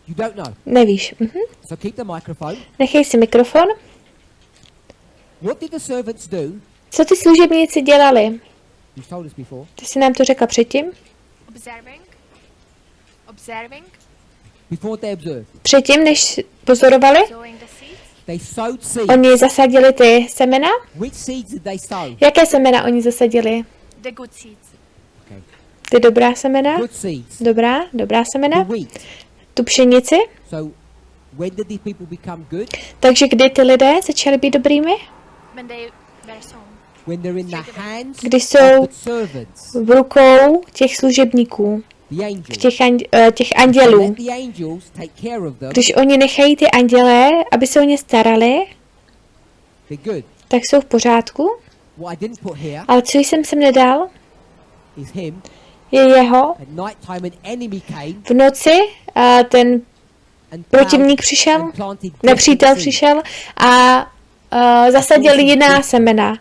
You don't know. Nevíš. So keep the microphone. Nechej si mikrofon. What did the servants do? Co ty služebníci dělali? You told us before. Ty jsi nám to řekla předtím. Observing. Before they observed. Předtím, než pozorovali, they sowed seeds. Oni zasadili ty semena. Which seeds did they sow? Jaké semena oni zasadili? The good seeds. Okay. Ty dobrá semena? Good seeds. Dobrá semena? The wheat. Tu pšenici? So when did these people become good? Takže kdy ty lidé začali být dobrými? When they were sown. When they're in the hands Když jsou of the servants. v rukou těch služebníků, těch andělů. Když oni nechají ty anděle, aby se o ně starali, tak jsou v pořádku. What I didn't put here Ale co jsem sem nedal, is him. je jeho. At night time an enemy came V noci a ten and protivník přišel, and planted nepřítel different seeds. přišel a zasadil jiná semena.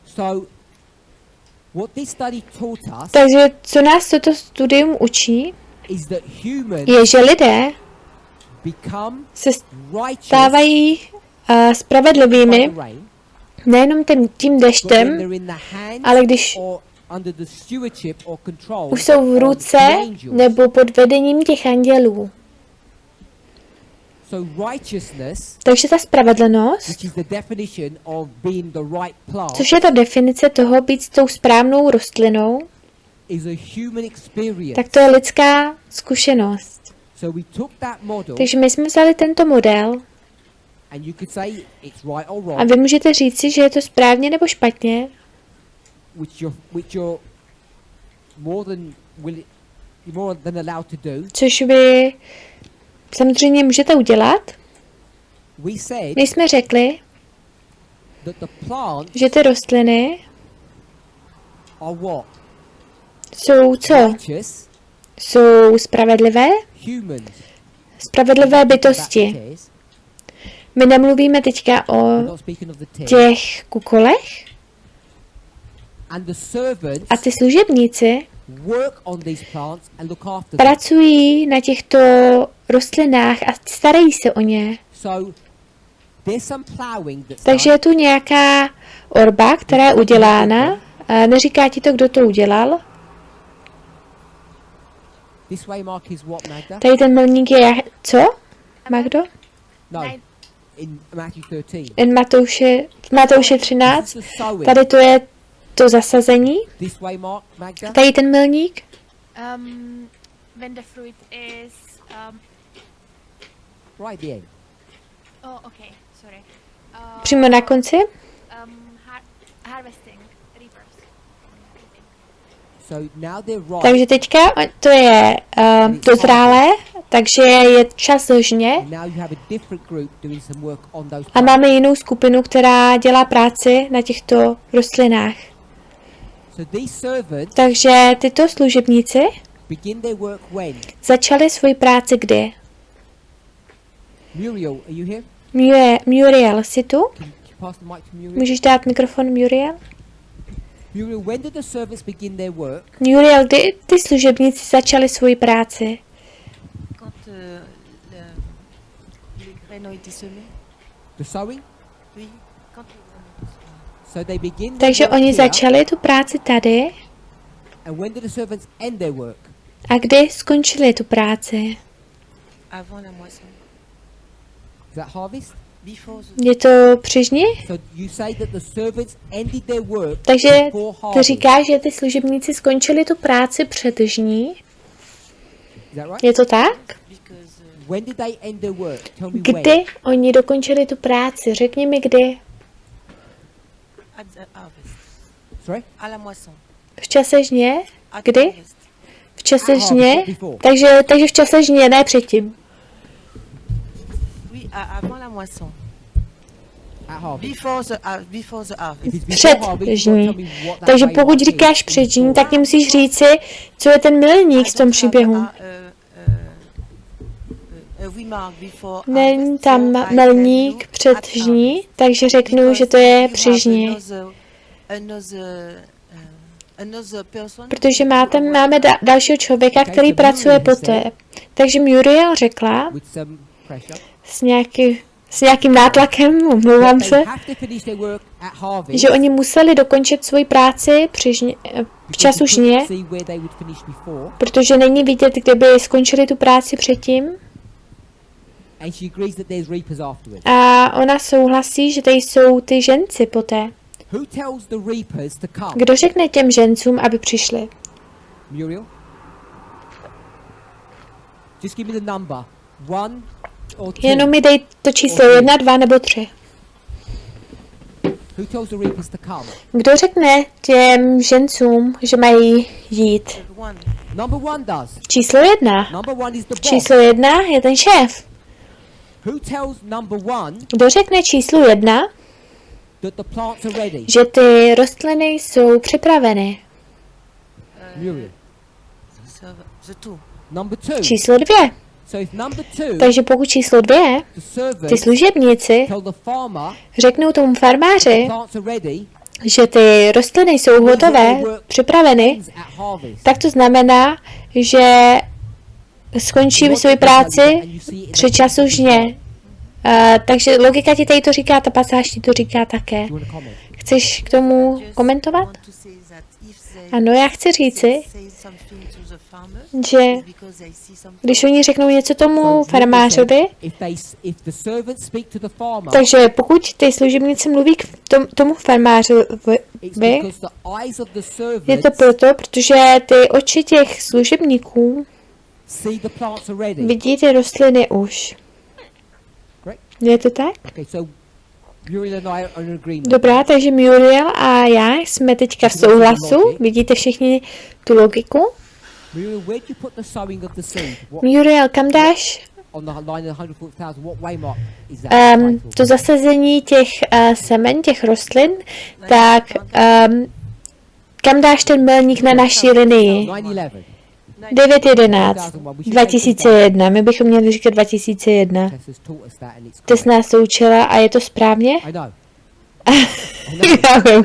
So what this study taught us Takže co nás toto studium učí, is that humans je, že lidé become se righteous stávají by spravedlivými the rain, nejenom tím but when deštěm, they're in the hands ale když or under the stewardship or control už jsou v of ruce the angels. nebo pod vedením těch andělů. So righteousness, Takže ta spravedlnost, which is the definition of being the right plant, což je ta definice toho být s tou správnou rostlinou, is a human experience. tak to je lidská zkušenost. So we took that model Takže my jsme vzali tento model and you could say it's right or a wrong, vy můžete říci, že je to správně nebo špatně, which you're more than allowed to do. což vy samozřejmě můžete udělat. We said My jsme řekli, that the plants že ty rostliny are what? jsou co? Righteous Jsou spravedlivé? humans. Spravedlivé bytosti. Tares. My nemluvíme teďka o We're not speaking of the tares. těch kukolech And the servants a ty služebníci work on these plants and look after them. pracují na těchto rostlinách a starají se o ně. So there's some plowing that's Takže done. je tu nějaká orba, která je udělána. A neříká ti to, kdo to udělal. This way mark is what, Magda? Tady ten milník je co? Magdo? No. In Matthew 13. V Matouše 13. This is the sowing. Tady to je to zasazení. This way mark, Magda? Tady ten milník. When the fruit is Right at the end. oh, okay, sorry. Přímo na konci. Harvesting, reapers. So now they're ripe. Takže teďka to je dozrálé, takže je čas žně. And now you have a different group doing some work on those A plants. máme jinou skupinu, která dělá práci na těchto rostlinách. So these servants Takže tyto služebníci begin their work when? začali svoji práci kdy? Muriel, are you here? Muriel, jsi tu? Can you pass the mic to Muriel? Můžeš dát mikrofon Muriel? Muriel, when did the servants begin their work? Muriel, kdy ty služebníci začali svoji práci? Quand les graines ont été semées. The sowing? Oui, quand les graines ont été semées. So they begin their Takže work oni here, začali tu práci tady. and when do the servants end their work? A kdy skončili tu práci? Avant la moisson. Is that harvest? Before the Je to při žni? So you say that the servants ended their work Takže before ty harvest. říkáš, že ty služebníci skončili tu práci před žní? Is that right? Je to tak? because When did they end their work? Tell me when. Kdy oni dokončili tu práci? Řekni mi kdy. at the harvest. Sorry? À la moisson. V čase žně? At the Kdy? harvest. V čase Aha, žně? before. Takže v čase žně, ne předtím. Oui, avant la moisson. At harvest. Before the harvest. If it's before Před harvest, you žní. gotta tell me what that Takže way pokud mark is. říkáš před žní, tak ti musíš říci, co je ten milník v tom příběhu. Oui, Mark, before Není harvest, tam so I milník tell you před at žní, harvest. takže řeknu, Because že to je you při have žní. another person Protože who máme dalšího člověka, Okay, který so pracuje Muriel poté. said- Takže Muriel řekla With some pressure. s nějakým nátlakem, omlouvám They se, have to finish their work at harvest. že oni museli dokončit svoji práci v času because you žně, couldn't see where they would finish before. protože není vidět, kde by skončili tu práci předtím. And she agrees that there's reapers afterwards. A ona souhlasí, že tady jsou ty ženci poté. Who tells the reapers to come? Kdo řekne těm žencům, aby přišli? Muriel? Just give me the number. 1 or 2. Jenom mi dej to číslo 1, 2 nebo 3. Who tells the reapers to come? Kdo řekne těm žencům, že mají jít? one. Number 1 does. Číslo 1. Number 1 is the boss. Číslo 1 je ten šéf. Who tells number 1 Kdo řekne číslu 1, that the plants are ready. že ty rostliny jsou připraveny. Muriel. The two. Number 2. Číslo 2. So if number 2, Takže pokud číslo 2, the servants ty služebníci tell the farmer řeknou tomu farmáři, plants are ready, že ty rostliny jsou hotové, připraveny, at harvest. tak to znamená, že skončí svoji práci při času žně. Takže logika ti tady to říká, ta pasáž ti to říká také. Do you want to comment? Chceš k tomu komentovat? Want to say that if they Ano, já chci říci, say something to the farmer, že it's because they see something. když oni řeknou něco tomu farmářovi, If the servants speak to the farmer, takže pokud ty služebníci mluví k tomu farmářovi, it's because the eyes of the je to servants proto, protože ty oči těch služebníků see the plants are ready. vidí ty rostliny už. Correct? Je to tak? Okay, so Muriel and I are in agreement. Dobrá, takže Muriel a já jsme teďka v souhlasu. Vidíte všichni tu logiku? Muriel, where do you put the sowing of the seed? What, Muriel, kam dáš on the line of the 140,000, what waymark is that? to zasazení těch semen, těch rostlin, tak kam dáš ten milník na naší linii? 9/11. 9.11. 2001. My bychom měli říkat 2001. Tess has taught us that and it's Ty jsi nás to učila a je to správně? I know. Já vím.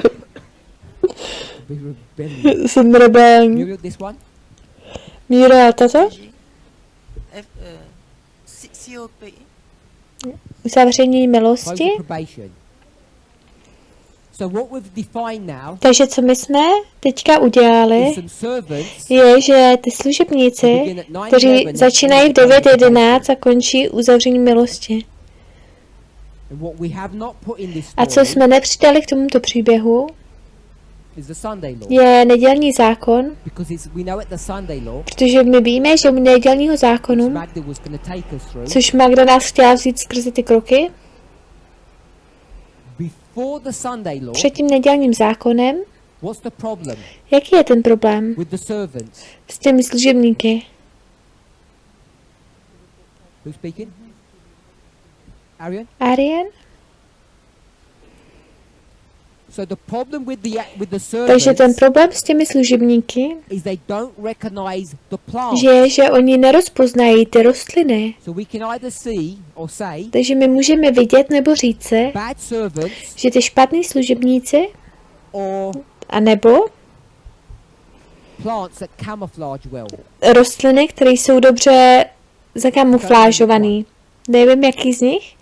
Be rebellious. Jsem rebelní. Muriel, this one? Muriel, toto? COP. Uzavření Close milosti. of probation. So what we've defined now Takže co my jsme teďka udělali, is some servants je, že ty služebníci, kteří začínají v 9.11 a končí uzavření milosti. and what we have not put in this A co story jsme nepřidali k tomuto příběhu, is the Sunday law. je nedělní zákon, Because we know at the Sunday law, protože my víme, že u nedělního zákonu, Magda was going to take us through, což Magda nás chtěla vzít skrze ty kroky, before the Sunday law, před tím nedělním zákonem, what's the problem jaký je ten problém with the servants? s těmi služebníky? Who's speaking? Arian? Arian? So the problem with the Takže ten servants problém s těmi služebníky is they don't recognize the plant. že oni nerozpoznají ty rostliny. So we can either see or say Takže my můžeme vidět nebo říci, bad servants že ty špatní služebníci, or anebo plants that camouflage well. rostliny, které jsou dobře zakamuflážované. Nevím, jaký z nich,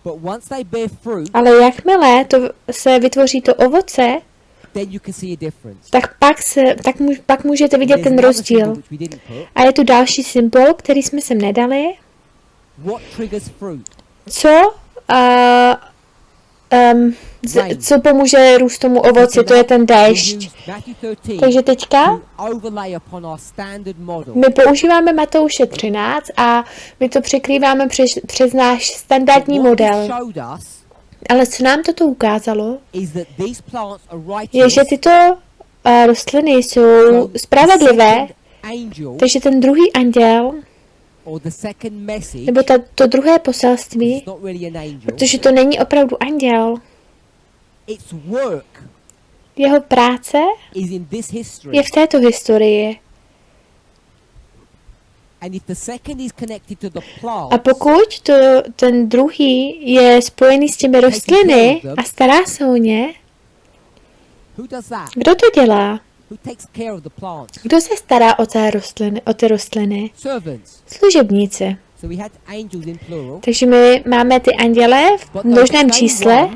But once they bear fruit, ale jakmile to se vytvoří to ovoce, then you can see a difference. tak pak můžete vidět There's ten another rozdíl. symbol which we didn't put. A je tu další symbol, který jsme sem nedali. What triggers fruit? Co co pomůže růst tomu ovoci, to je ten déšť. Takže teďka my používáme Matouše 13 a my to překrýváme přes náš standardní model. Ale co nám toto ukázalo, je, že tyto rostliny jsou spravedlivé, takže ten druhý anděl, nebo to druhé poselství, protože to není opravdu anděl, jeho práce je v této historii. A pokud ten druhý je spojený s těmi rostliny a stará se o ně, kdo to dělá? Kdo se stará o ty rostliny? Služebníci. Takže my máme ty anděle v množném čísle,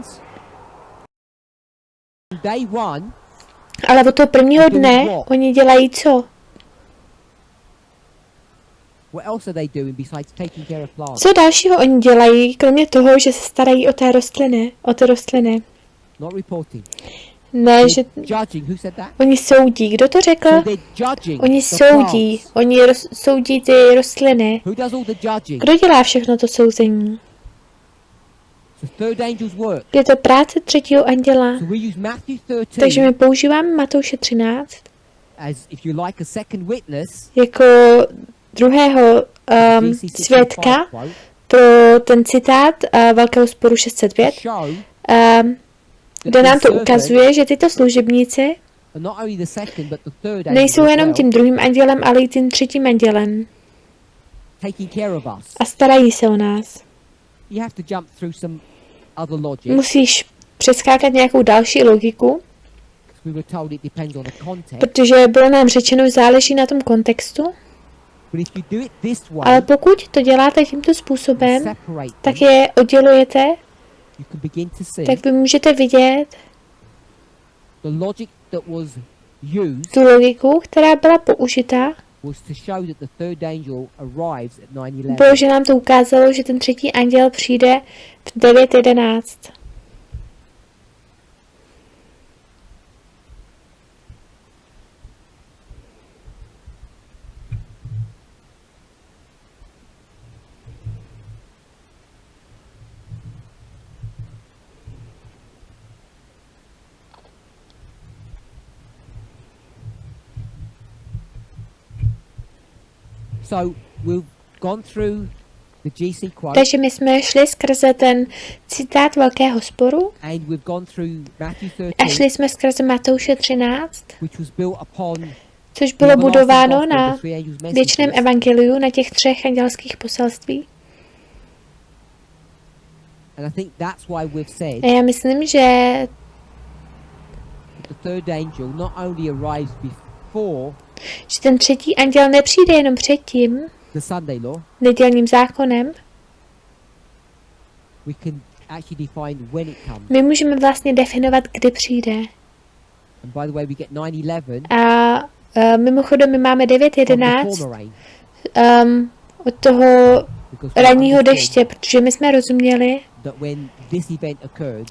ale od toho prvního dne oni dělají co? Co dalšího oni dělají, kromě toho, že se starají o ty rostliny? Ne, že oni soudí. Kdo to řekl? Oni soudí. Oni soudí ty rostliny. Kdo dělá všechno to souzení? Je to práce třetího anděla. Takže my používáme Matouše 13 jako druhého svědka pro ten citát Velkého sporu 605, kde nám to ukazuje, že tyto služebníci nejsou jenom tím druhým andělem, ale i tím třetím andělem. A starají se o nás. Musíš přeskákat nějakou další logiku, protože bylo nám řečeno, že záleží na tom kontextu. Ale pokud to děláte tímto způsobem, tak je oddělujete, tak vy můžete vidět tu logiku, která byla použita, bylo, že nám to ukázalo, že ten třetí anděl přijde v 9:11. Takže my jsme šli skrze ten citát Velkého sporu a šli jsme skrze Matouše 13, což bylo budováno na věčném evangeliu, na těch 3 andělských poselství. A já myslím, že ten třetí anděl nepřijde jenom před tím nedělním zákonem. My můžeme vlastně definovat, kdy přijde. A mimochodem my máme 9:11 od toho ranního deště, protože my jsme rozuměli,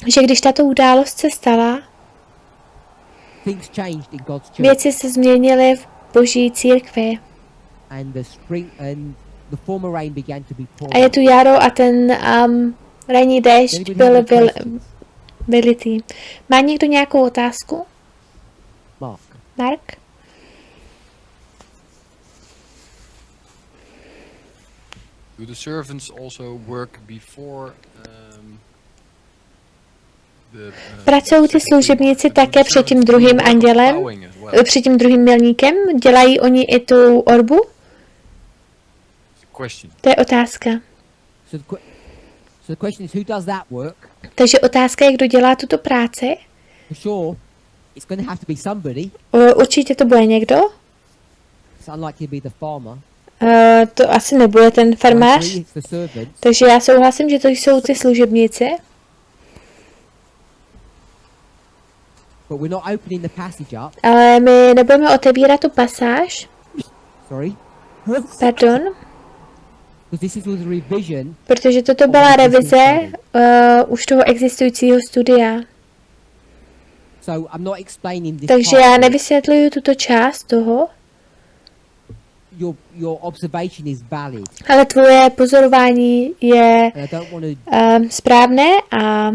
že když tato událost se stala, věci se změnily v Boží církvi. A je tu jaro a ten ranní déšť byl vylitý. Má někdo nějakou otázku? Mark? Do the servants also work before Pracují ty služebníci také před tím druhým andělem, před tím druhým milníkem? Dělají oni i tu orbu? To je otázka. Takže otázka je, kdo dělá tuto práci? Určitě to bude někdo. To asi nebude ten farmář. Takže já souhlasím, že to jsou ty služebníci. Ale my nebudeme otevírat tu pasáž. Pardon. Protože toto byla revize už toho existujícího studia. Takže já nevysvětluju tuto část toho. Ale tvoje pozorování je správné a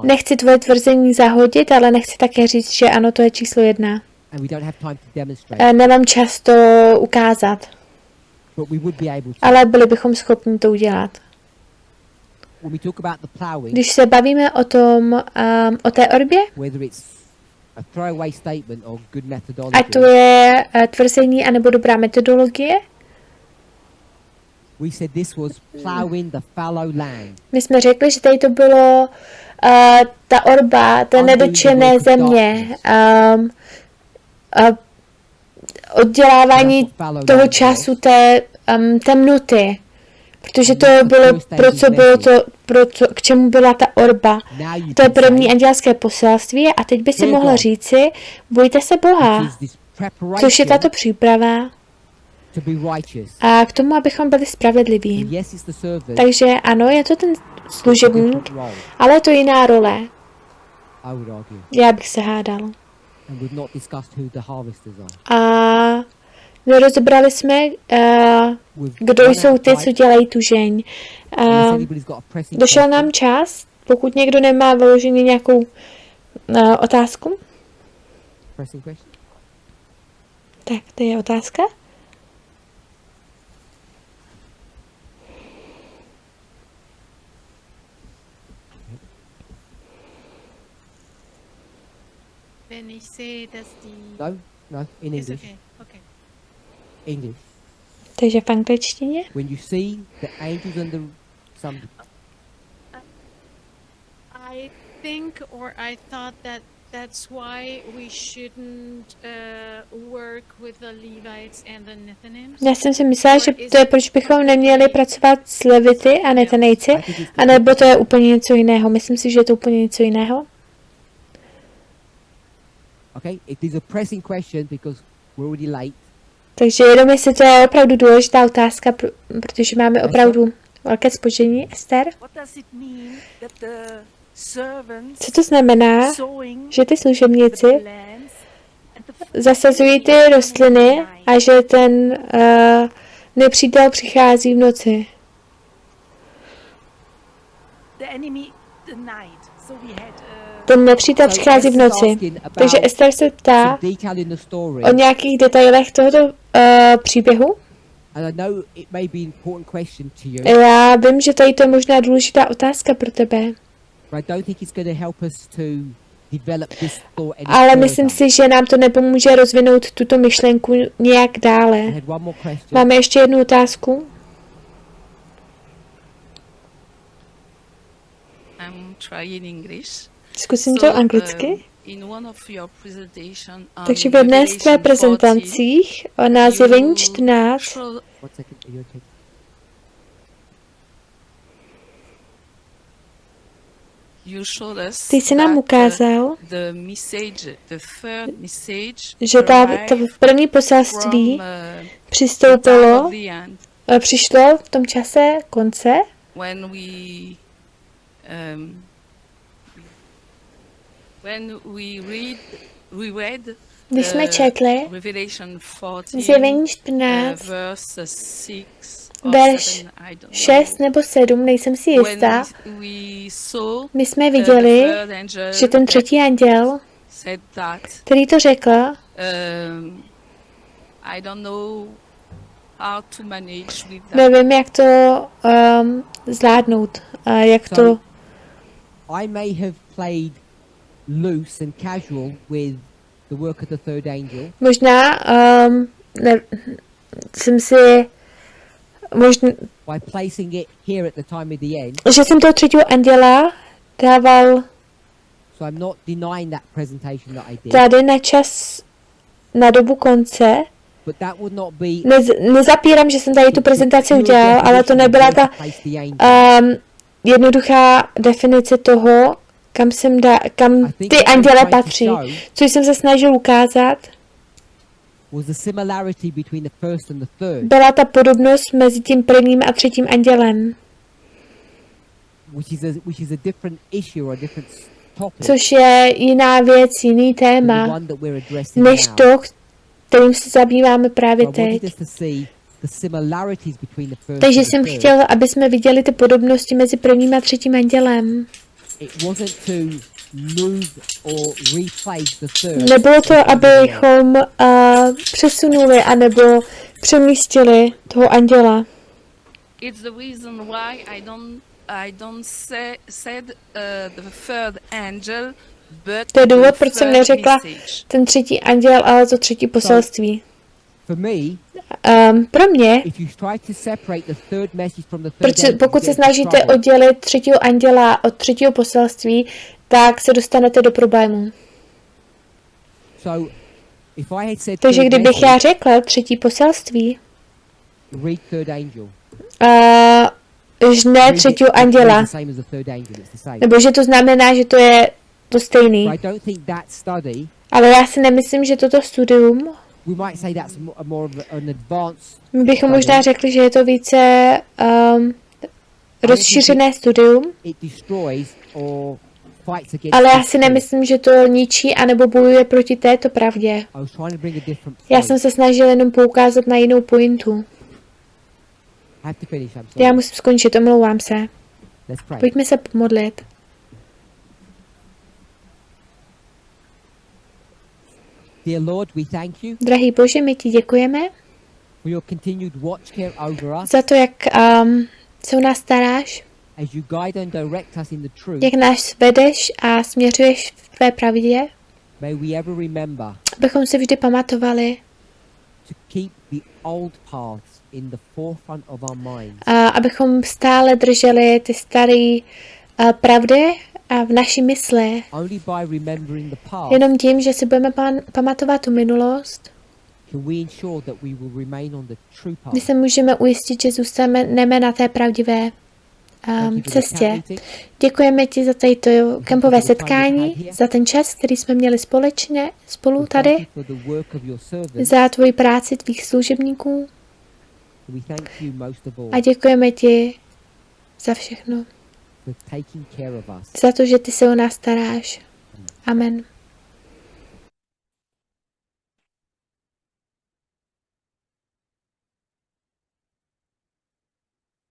nechci tvoje tvrzení zahodit, ale nechci také říct, že ano, to je číslo 1. Nemám čas to ukázat. Ale byli bychom schopni to udělat. Když se bavíme o tom, o té orbě, ať to je tvrzení anebo dobrá metodologie, my jsme řekli, že tady to bylo ta orba, ta nedotčené země, oddělávání toho času té temnoty, protože to bylo, k čemu byla ta orba. To je první andělské poselství a teď by si mohla říci, bojte se Boha, což je tato příprava a k tomu, abychom byli spravedliví. Takže ano, je to ten služebník, ale je to jiná role. Já bych se hádal. A nerozebrali jsme, kdo jsou ty, co dělají tu žeň. Došel nám čas, pokud někdo nemá vyloženě nějakou otázku. Tak, to je otázka. say it as the... No, in It's English. okay. Okay. English. Takže v angličtině. When you see the angels and the some. I think, or I thought that that's why we shouldn't work with the Levites and the Nethinims. Já jsem si myslela, že to je, proč bychom neměli pracovat s Levity a Netanejci, anebo to je úplně něco jiného. Myslím si, že je to úplně něco jiného. Okay, it is a pressing question because we're already late. Takže jenom jestli to je opravdu důležitá otázka, protože máme opravdu velké zpoždění. Ester? Co to znamená, že ty služebníci zasazují ty rostliny a že ten nepřítel přichází v noci? Ten nepřítel přichází v noci. Takže Ester se ptá o nějakých detailech tohoto příběhu. Já vím, že tady to je možná důležitá otázka pro tebe. Ale myslím si, že nám to nepomůže rozvinout tuto myšlenku nějak dále. Máme ještě jednu otázku. Zkusím to anglicky. Takže v jedné z tvé prezentacích na Zjevení 14 ty jsi nám ukázal, že to první poselství přišlo v tom čase konce, když jsme četli Zjevení 14, verš 6 nebo 7, nejsem si jistá, my jsme viděli, že ten třetí anděl, který to řekl, nevím, jak to zvládnout, jak to... I may have played loose and casual with the work of the third angel. Možná jsem si by placing it here at the time of the end. Že jsem toho třetího anděla dával So I'm not denying that presentation that I did. Tady na čas, na dobu konce. But that would not be nezapírám, že jsem tady tu prezentaci udělal, ale to nebyla ta jednoduchá definice toho, kam ty anděle patří. Co jsem se snažil ukázat, byla ta podobnost mezi tím prvním a třetím andělem. Což je jiná věc, jiný téma, než to, kterým se zabýváme právě teď. Takže jsem chtěl, aby jsme viděli ty podobnosti mezi prvním a třetím andělem. Nebylo to, abychom přesunuli anebo přemístili toho anděla. To je důvod, proč jsem neřekla ten třetí anděl, ale to třetí poselství. Pro mě, pokud se snažíte oddělit třetího anděla od třetího poselství, tak se dostanete do problémů. Takže kdybych já řekla třetí poselství, ne třetího anděla, nebo že to znamená, že to je to stejný. Ale já si nemyslím, že toto studium, my bychom možná řekli, že je to více rozšířené studium, ale já si nemyslím, že to ničí anebo bojuje proti této pravdě. Já jsem se snažil jenom poukázat na jinou pointu. Já musím skončit, omlouvám se. Pojďme se pomodlit. Drahý Bože, my ti děkujeme za to, jak se o nás staráš, jak nás vedeš a směřuješ v tvé pravdě. May we ever remember abychom si vždy pamatovali, to keep the old paths in the forefront of our minds. a abychom stále drželi ty staré pravdy a v naší mysli. Only by remembering the past Jenom tím, že si budeme pamatovat tu minulost, can we ensure that we will remain on the true path. my se můžeme ujistit, že zůstaneme na té pravdivé cestě. Děkujeme ti za to kempové setkání, za ten čas, který jsme měli společně spolu tady, For the work of your servants. za tvoji práci tvých služebníků We thank you most of all a děkujeme ti za všechno. for taking care of us. Za to, že ty se o nás staráš. Amen.